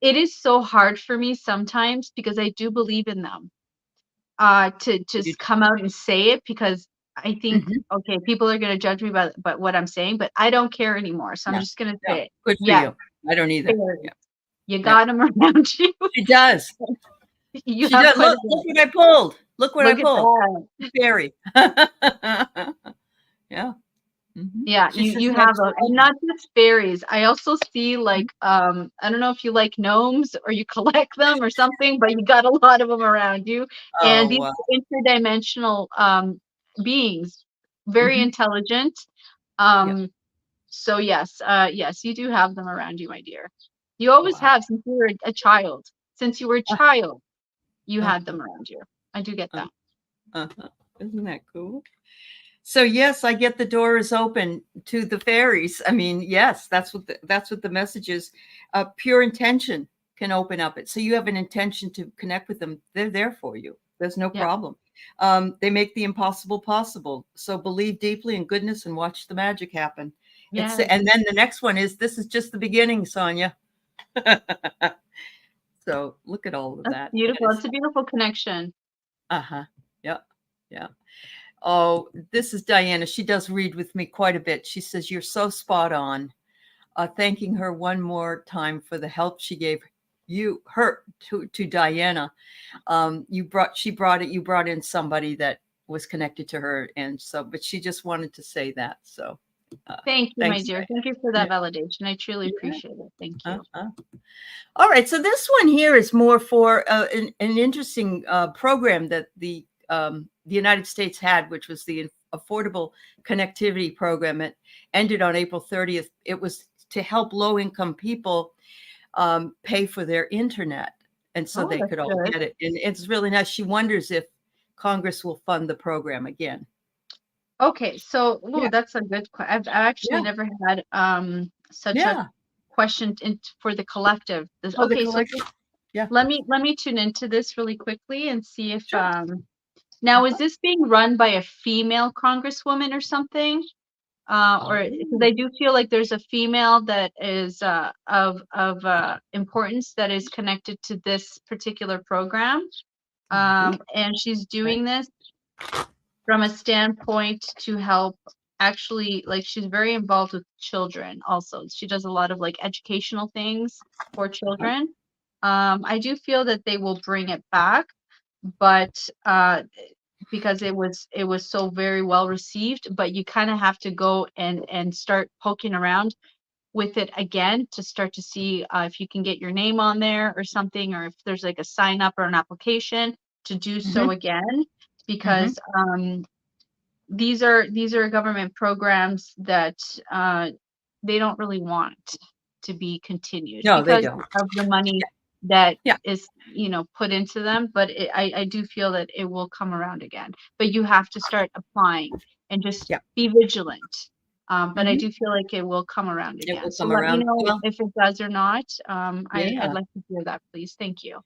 it is so hard for me sometimes because I do believe in them to You just come out and say it because I think, Mhm. okay, people are gonna judge me about what I'm saying, but I don't care anymore. So I'm Yeah. just gonna Yeah. say it. Good for Yes, you. I don't either. fairies. Yeah. You Yeah. got them around you. She does. You She have does. quite a Look bit. what I pulled. Look what I Look at pulled. that. Fairy. Yeah. Yeah, She says you have next a, to and me. not just fairies. I also see like I don't know if you like gnomes or you collect them or something, but you got a lot of them around you. And Oh, these wow. interdimensional beings, very Mhm. intelligent. Yeah. So yes, you do have them around you, my dear. You always Wow. have since you were a child. Since you were a Uh, child, you had uh-huh. them around you. I do get Uh, that. uh-huh. Isn't that cool? So yes, I get the door is open to the fairies. I mean, yes, that's what the message is. Pure intention can open up it. So you have an intention to connect with them. They're there for you. There's no Yeah. problem. They make the impossible possible. So believe deeply in goodness and watch the magic happen. It's Yes. and then the next one is this is just the beginning, Sonia. So look at all of That's that. That beautiful. is It's a beautiful connection. uh-huh. Yeah. Yeah. Oh, this is Diana. She does read with me quite a bit. She says, "You're so spot on." Thanking her one more time for the help she gave to Diana. You brought in somebody that was connected to her. And so, but she just wanted to say that. So Thank you, my thanks. dear. Thank you for Yeah. that validation. I truly Yeah. appreciate it. Thank you. Uh-huh. All right. So this one here is more for an interesting program that the United States had, which was the Affordable Connectivity Program. It ended on April 30th. It was to help low-income people pay for their internet, and so Oh, they that's could all good. get it. And it's really nice. She wonders if Congress will fund the program again. Okay, so Yeah. that's a good question. I've actually Yeah. never had such a Yeah. question for the collective. For the Okay, so collective. Yeah. let me tune into this really quickly and see if Sure. now is Uh-huh. this being run by a female congresswoman or something? Or because Oh. I do feel like there's a female that is of importance that is connected to this particular program. Maybe. And she's Okay. doing this from a standpoint to help actually, like, she's very involved with children also. She does a lot of like educational things for Uh-huh. children. I do feel that they will bring it back, but because it was so very well received, but you kind of have to go and start poking around with it again to start to see if you can get your name on there or something, or if there's like a sign up or an application to do so Mm-hmm. again, Mm-hmm. because these are government programs that they don't really want to be continued No, they because don't. of the money that Yeah. is put into them. But I do feel that it will come around again, but you have to start applying and just Yeah. be vigilant. But I Mm-hmm. do feel like it will come around It again, will so come let me around. know Well, if it does or not. I'd yeah. like to hear that, please. Thank you.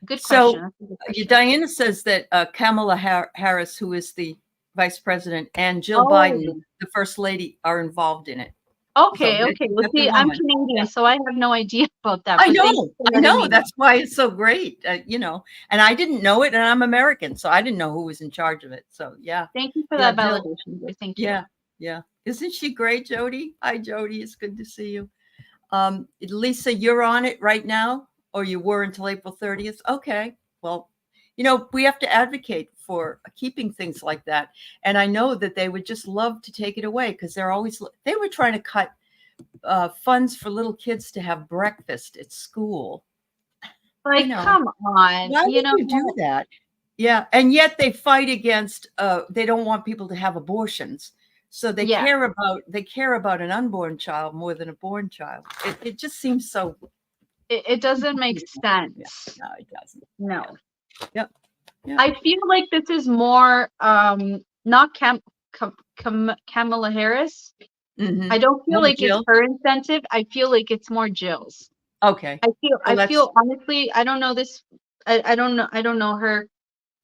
Good So question. That's a good question. Diana says that Kamala Harris, who is the vice president, and Jill Oh, Biden, the first lady, are involved in it. So okay, okay. Well, that's a see, I'm woman. Canadian, Yeah. so I have no idea about that, I but thank know, you for I letting know. me know. That's why it's so great, And I didn't know it, and I'm American, so I didn't know who was in charge of it. So yeah, Thank you for yeah, that Jill. validation, Joy. Thank you. Yeah, yeah. Isn't she great, Jody? Hi, Jody. It's good to see you. Lisa, you're on it right now, or you were until April 30th. Okay. Well, we have to advocate for keeping things like that. And I know that they would just love to take it away because they were trying to cut funds for little kids to have breakfast at school. Like, come on, Why would you do that? Yeah. And yet they fight against, they don't want people to have abortions. So they yeah, care about an unborn child more than a born child. It just seems so. it doesn't make Yeah, sense. no, it doesn't. No. Yep. Yep. I feel like this is more not Kamala Harris. Mhm. I don't feel More like it's Jill? her incentive. I feel like it's more Jill's. Okay. Well, I feel honestly, I don't know this. I don't know her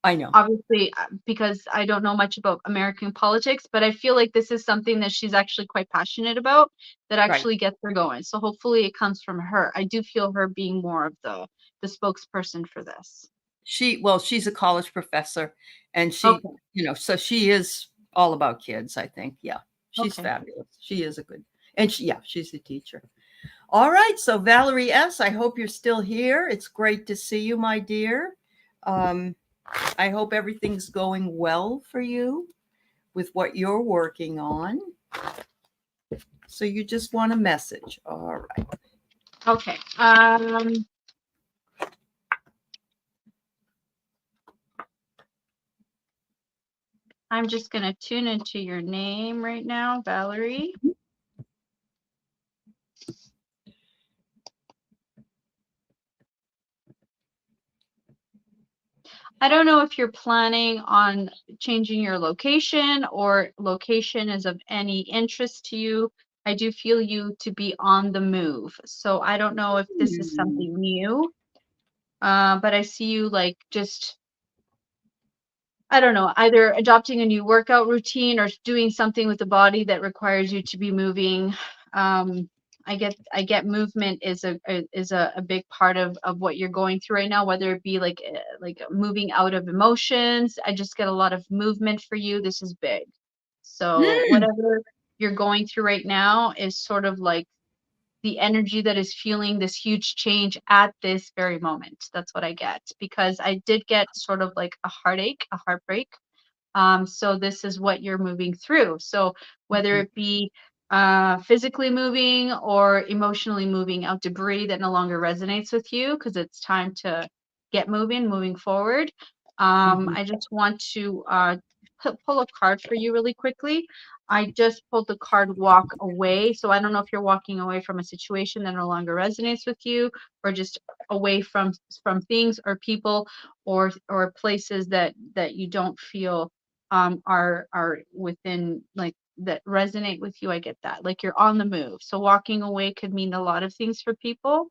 I know. obviously because I don't know much about American politics, but I feel like this is something that she's actually quite passionate about that Right. actually gets her going. So hopefully it comes from her. I do feel her being more of the spokesperson for this. She's a college professor and Okay. so she is all about kids, I think. Yeah. She's Okay. fabulous. She is she's a teacher. All right. So Valerie S., I hope you're still here. It's great to see you, my dear. I hope everything's going well for you with what you're working on. So you just want a message. All right. Okay. I'm just going to tune into your name right now, Valerie. I don't know if you're planning on changing your location or location is of any interest to you. I do feel you to be on the move. So I don't know if this is something new, but I see you like just, I don't know, either adopting a new workout routine or doing something with the body that requires you to be moving. I get movement is a big part of what you're going through right now, whether it be like moving out of emotions. I just get a lot of movement for you. This is big. So whatever you're going through right now is sort of like the energy that is fueling this huge change at this very moment. That's what I get, because I did get sort of like a heartache, a heartbreak. So this is what you're moving through. So whether it be physically moving or emotionally moving out debris that no longer resonates with you, because it's time to get moving forward. I just want to pull a card for you really quickly. I just pulled the card walk away. So I don't know if you're walking away from a situation that no longer resonates with you, or just away from things or people or places that you don't feel are within, like, that resonate with you. I get that. Like, you're on the move. So walking away could mean a lot of things for people,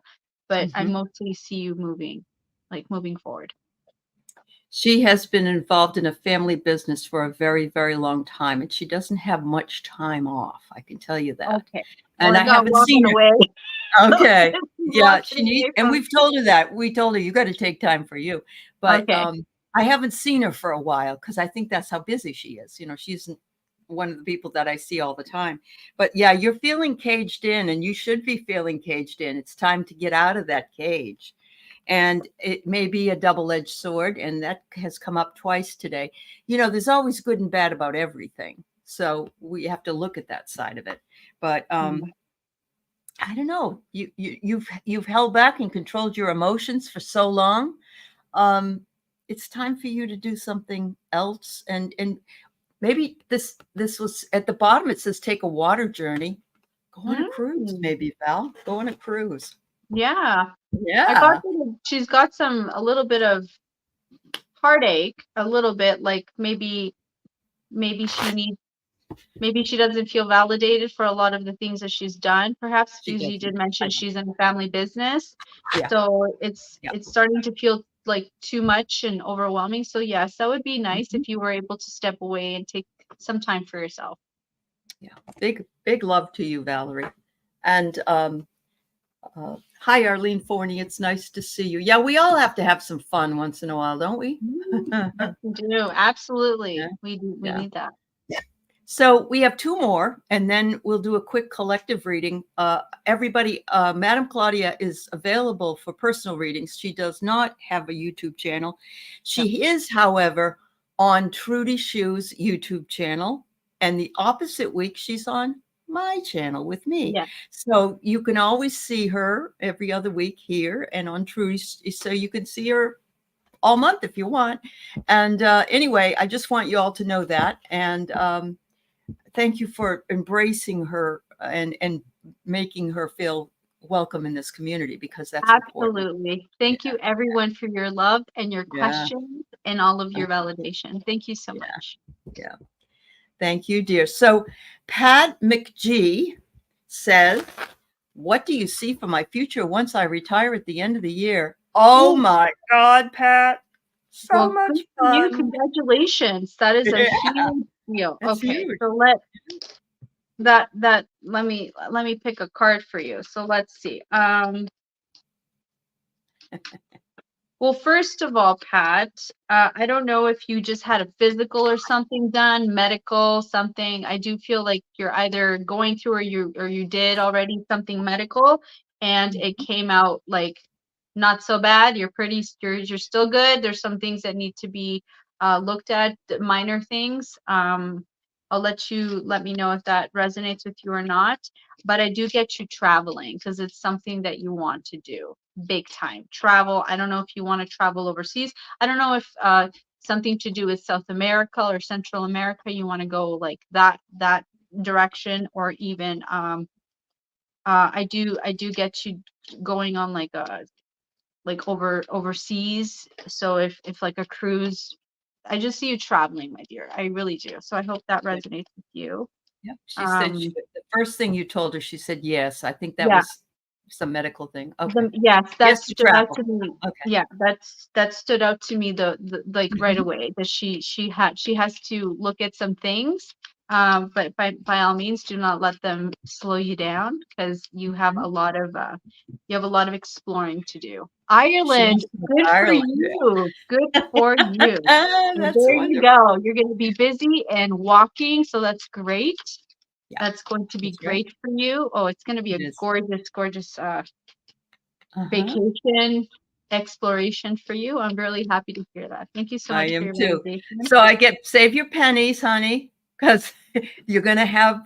but I mostly see you moving, like moving forward. She has been involved in a family business for a very, very long time, and she doesn't have much time off. I can tell you that. Okay. And Well, I it's not haven't seen walking her. away. Okay. It's Yeah, walking she needs, away and from. we've told her that. We told her you got to take time for you. But Okay. I haven't seen her for a while because I think that's how busy she is. She's one of the people that I see all the time. But yeah, you're feeling caged in, and you should be feeling caged in. It's time to get out of that cage. And it may be a double-edged sword, and that has come up twice today. There's always good and bad about everything. So we have to look at that side of it. But I don't know. You've held back and controlled your emotions for so long. It's time for you to do something else. And maybe this was at the bottom. It says take a water journey. Go on a cruise, maybe, Val. Go on a cruise. Yeah. Yeah. I got that she's got a little bit of heartache, a little bit, like maybe she doesn't feel validated for a lot of the things that she's done. Perhaps, because you did mention she's in a family business. Yeah. So it's Yeah. starting to like too much and overwhelming. So yes, that would be nice if you were able to step away and take some time for yourself. Yeah. Big love to you, Valerie. And hi, Arlene Forney. It's nice to see you. Yeah, we all have to have some fun once in a while, don't we? Yes, we do. Absolutely. Yeah. We do. We Yeah. need that. So we have two more, and then we'll do a quick collective reading. Everybody, Madam Claudia is available for personal readings. She does not have a YouTube channel. She is, however, on Trudy Shue's YouTube channel, and the opposite week she's on my channel with me. Yeah. So you can always see her every other week here and on Trudy's. So you can see her all month if you want. And anyway, I just want you all to know that. And thank you for embracing her and making her feel welcome in this community, because that's important. Absolutely. Thank you everyone for your love and your Yeah. questions and all of your validation. Thank you so much. Yeah. Thank you, dear. So Pat McGee says, what do you see for my future once I retire at the end of the year? Oh my God, Pat. So much good for you. fun. Congratulations. That is a huge deal. That's Okay. huge. So let me pick a card for you. So let's see. Well, first of all, Pat, I don't know if you just had a physical or something done, medical, something. I do feel like you're either going through or you did already something medical, and it came out like not so bad. You're still good. There's some things that need to be looked at, minor things. I'll let me know if that resonates with you or not. But I do get you traveling because it's something that you want to do. Big time travel. I don't know if you want to travel overseas. I don't know if something to do with South America or Central America, you want to go like that direction, or even I do get you going on like a overseas. So if like a cruise, I just see you traveling, my dear. I really do. So I hope that resonates with you. Yep. She said the first thing you told her, she said yes. I think that Yeah. was some medical thing. Okay. Yes, that Yes, to stood out travel. to me. Okay. Yeah, that stood out to me the like right away, that she has to look at some things. But by all means, do not let them slow you down, because you have a lot of exploring to do. Ireland, good for Ireland. you. Good for you. And That's there wonderful. you go. You're going to be busy and walking, so that's great. Yeah, that's going to be that's right. great for you. Oh, it's going to be It a is. gorgeous vacation exploration for you. I'm really happy to hear that. Thank you so I much for am your too. validation. So save your pennies, honey, because you're going to have,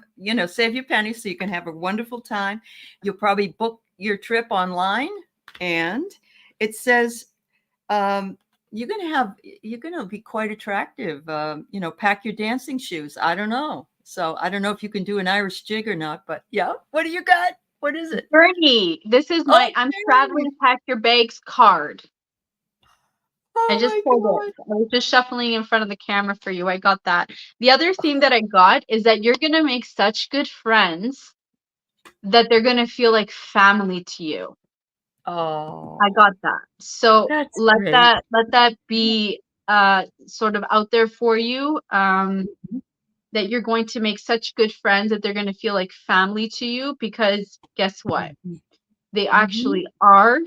save your pennies so you can have a wonderful time. You'll probably book your trip online, and it says you're going to be quite attractive. Pack your dancing shoes. I don't know. So I don't know if you can do an Irish jig or not, but yeah. What do you got? What is it? Bernie, this is my I'm traveling, pack your bags card. I just pulled it. I was just shuffling in front of the camera for you. I got that. The other thing that I got is that you're going to make such good friends that they're going to feel like family to you. Oh, I got that. So let great. that be sort of out there for you. That you're going to make such good friends that they're going to feel like family to you, because guess what? They actually are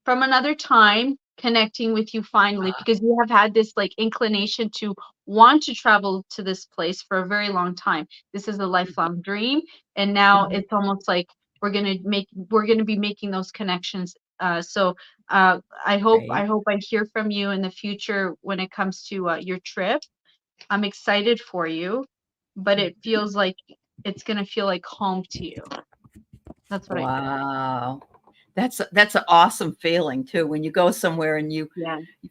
from another time connecting with you finally, because you have had this like inclination to want to travel to this place for a very long time. This is a lifelong dream, and now it's almost like we're going to be making those connections. So I hope I hear from you in the future when it comes to your trip. I'm excited for you, but it feels like it's going to feel like home to you. That's what I feel. Wow. That's an awesome feeling too, when you go somewhere and you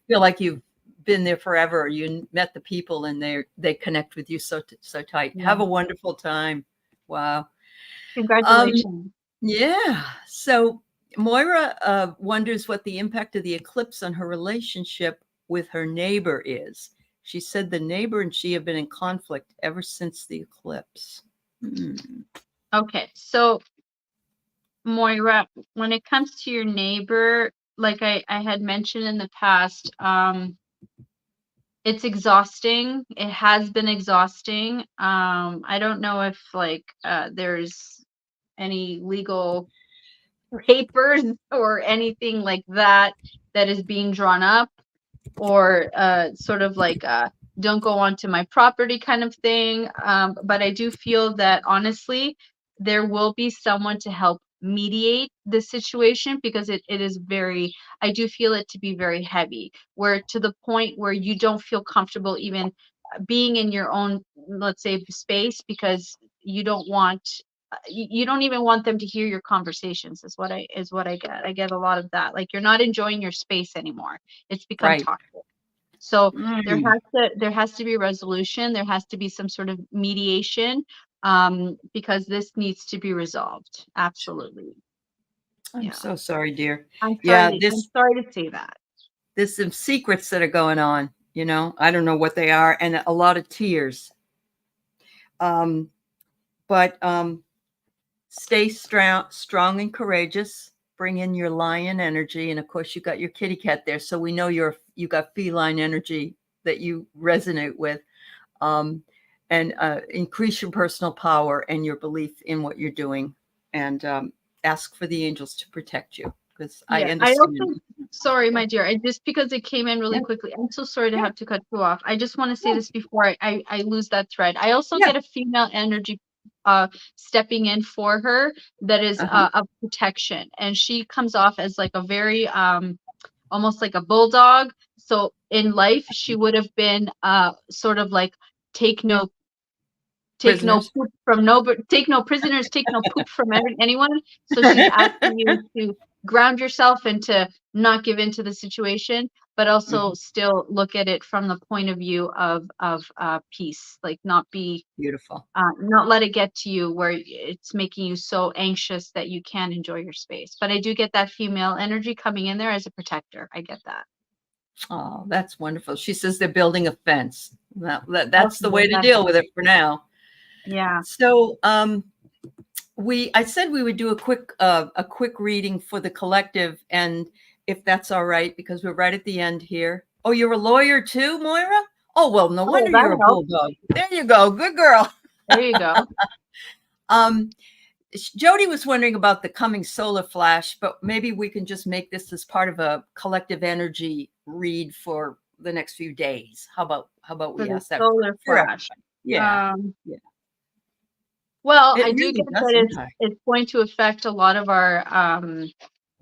feel like you've been there forever. You met the people and they connect with you so tight. Yeah. Have a wonderful time. Wow. Congratulations. Yeah. So Moira wonders what the impact of the eclipse on her relationship with her neighbor is. She said the neighbor and she have been in conflict ever since the eclipse. Okay. So Moira, when it comes to your neighbor, like I had mentioned in the past, it's exhausting. It has been exhausting. I don't know if like there's any legal papers or anything like that that is being drawn up, or sort of like don't go onto my property kind of thing. But I do feel that honestly, there will be someone to help mediate the situation, because it is very, I do feel it to be very heavy, where to the point where you don't feel comfortable even being in your own, let's say, space, because you don't want you don't even want them to hear your conversations, is what I get. I get a lot of that. Like, you're not enjoying your space anymore. It's become Right. toxic. So Mm, there has to be resolution. There has to be some sort of mediation, because this needs to be resolved. Absolutely. I'm Yeah. so sorry, dear. I'm Yeah, sorry. I'm sorry to say that. there's some secrets that are going on, you know. I don't know what they are, and a lot of tears. Um, but stay strong and courageous. Bring in your lion energy, and of course, you got your kitty cat there, so we know you got feline energy that you resonate with. Um, and increase your personal power and your belief in what you're doing, and ask for the angels to protect you, because I Yeah, I understand. also, sorry, Yeah, my dear, just because it came in really yeah, quickly, I'm so sorry to yeah, have to cut you off. I just want to say yeah, this before I lose that thread. I also yeah. get a female energy stepping in for her that is Uh-huh. of protection, and she comes off as like a very almost like a bulldog. So in life, she would have been sort of like take no take no Prisoners. poop from no take no prisoners, take no poop from anyone. So she's asking you to ground yourself and to not give into the situation, but also Mhm. still look at it from the point of view of peace, like not be Beautiful. not let it get to you where it's making you so anxious that you can't enjoy your space. But I do get that female energy coming in there as a protector. I get that. Oh, that's wonderful. She says they're building a fence. That's Okay, the well, way to that deal with helps. it for now. Yeah. So, I said we would do a quick reading for the collective, and if that's all right, because we're right at the end here. Oh, you're a lawyer too, Moira? Oh, well, no Oh, wonder that you're a helps. bulldog. There you go. Good girl. There you go. Um, Jody was wondering about the coming solar flash, but maybe we can just make this as part of a collective energy read for the next few days. How about For we the ask that solar for flash. everybody? Yeah, Um, yeah. well, It I do really get does that impact. it's going to affect a lot of our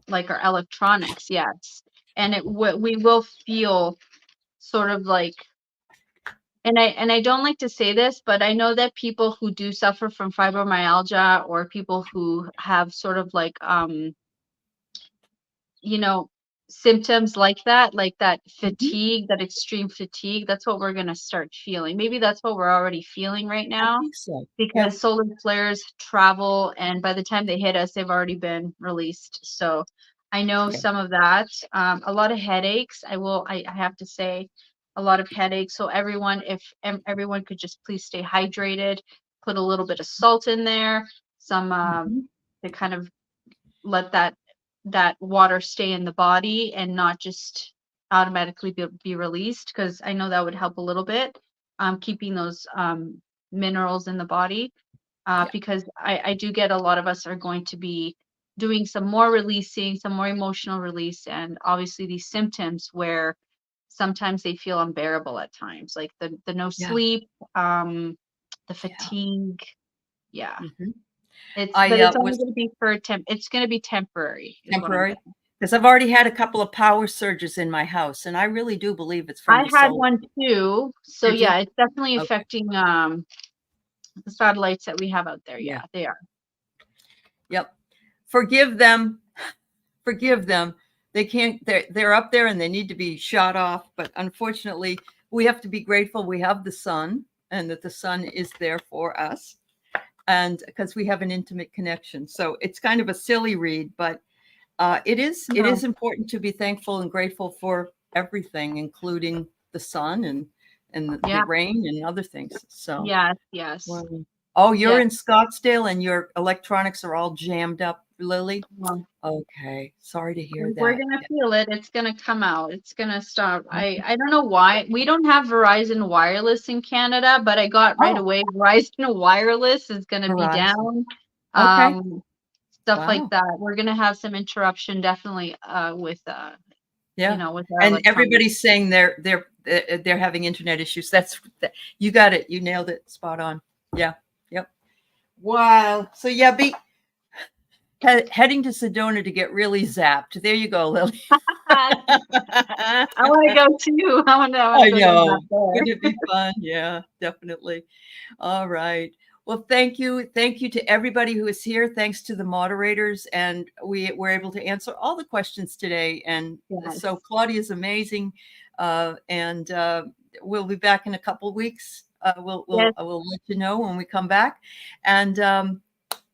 like our electronics, yes. And we will feel sort of like, and I don't like to say this, but I know that people who do suffer from fibromyalgia, or people who have sort of like you know, symptoms like that Mhm. fatigue, that extreme fatigue, that's what we're going to start feeling. Maybe that's what we're already feeling right I now, think so. Yep. because solar flares travel, and by the time they hit us, they've already been released. So I know Yeah. some of that. A lot of headaches. I have to say, a lot of headaches. So everyone, if everyone could just please stay hydrated, put a little bit of salt in there, some Mhm. to kind of let that water stay in the body and not just automatically be released, because I know that would help a little bit, keeping those minerals in the body, Yeah. because I do get a lot of us are going to be doing some more releasing, some more emotional release, and obviously these symptoms where sometimes they feel unbearable at times, like the no Yeah. sleep, the Yeah. fatigue. Yeah. Mhm. But I it's only was going to be for it's going to be temporary, is what I'm temporary getting. because I've already had a couple of power surges in my house, and I really do believe it's from I the had solar. one too. So Did you? yeah, it's definitely Okay. affecting the satellites that we have out there. Yeah. Yeah, they are. Yep. Forgive them. Forgive them. They can't. They're up there and they need to be shot off. But unfortunately, we have to be grateful we have the sun and that the sun is there for us, and because we have an intimate connection. So it's kind of a silly read, but it is No. important to be thankful and grateful for everything, including the sun and the Yeah. rain and other things. So, Yes. Yes. well, oh, you're Yes. in Scottsdale and your electronics are all jammed up. Lily? Well, Okay. Sorry to hear we're that. gonna feel it. It's gonna come out. It's gonna stop. I don't know why. We don't have Verizon Wireless in Canada, but I got right Oh, away. Verizon Wireless is gonna be Verizon. down. Okay. Stuff like Wow. that. We're gonna have some interruption definitely with Yeah. with our And electronics. everybody's saying they're having internet issues. You got it. You nailed it. Spot on. Yeah. Yep. Wow. So yeah, heading to Sedona to get really zapped. There you go, Lily. I want to go too. I want to I go get know. that there. Wouldn't it be fun? Yeah, definitely. All right. Well, thank you. Thank you to everybody who is here. Thanks to the moderators. And we were able to answer all the questions today. And Yes. so Claudia is amazing. And we'll be back in a couple of weeks. Yes. I will let you know when we come back. And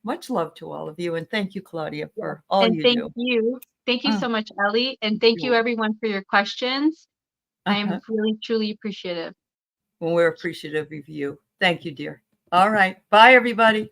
much love to all of you. And thank you, Claudia, Yes. for all And you thank do. you. Thank you Oh, so much, Ellie. And thank you you're everyone for your questions. I am welcome. really, truly appreciative. Well, we're appreciative of you. Thank you, dear. All right. Bye, everybody.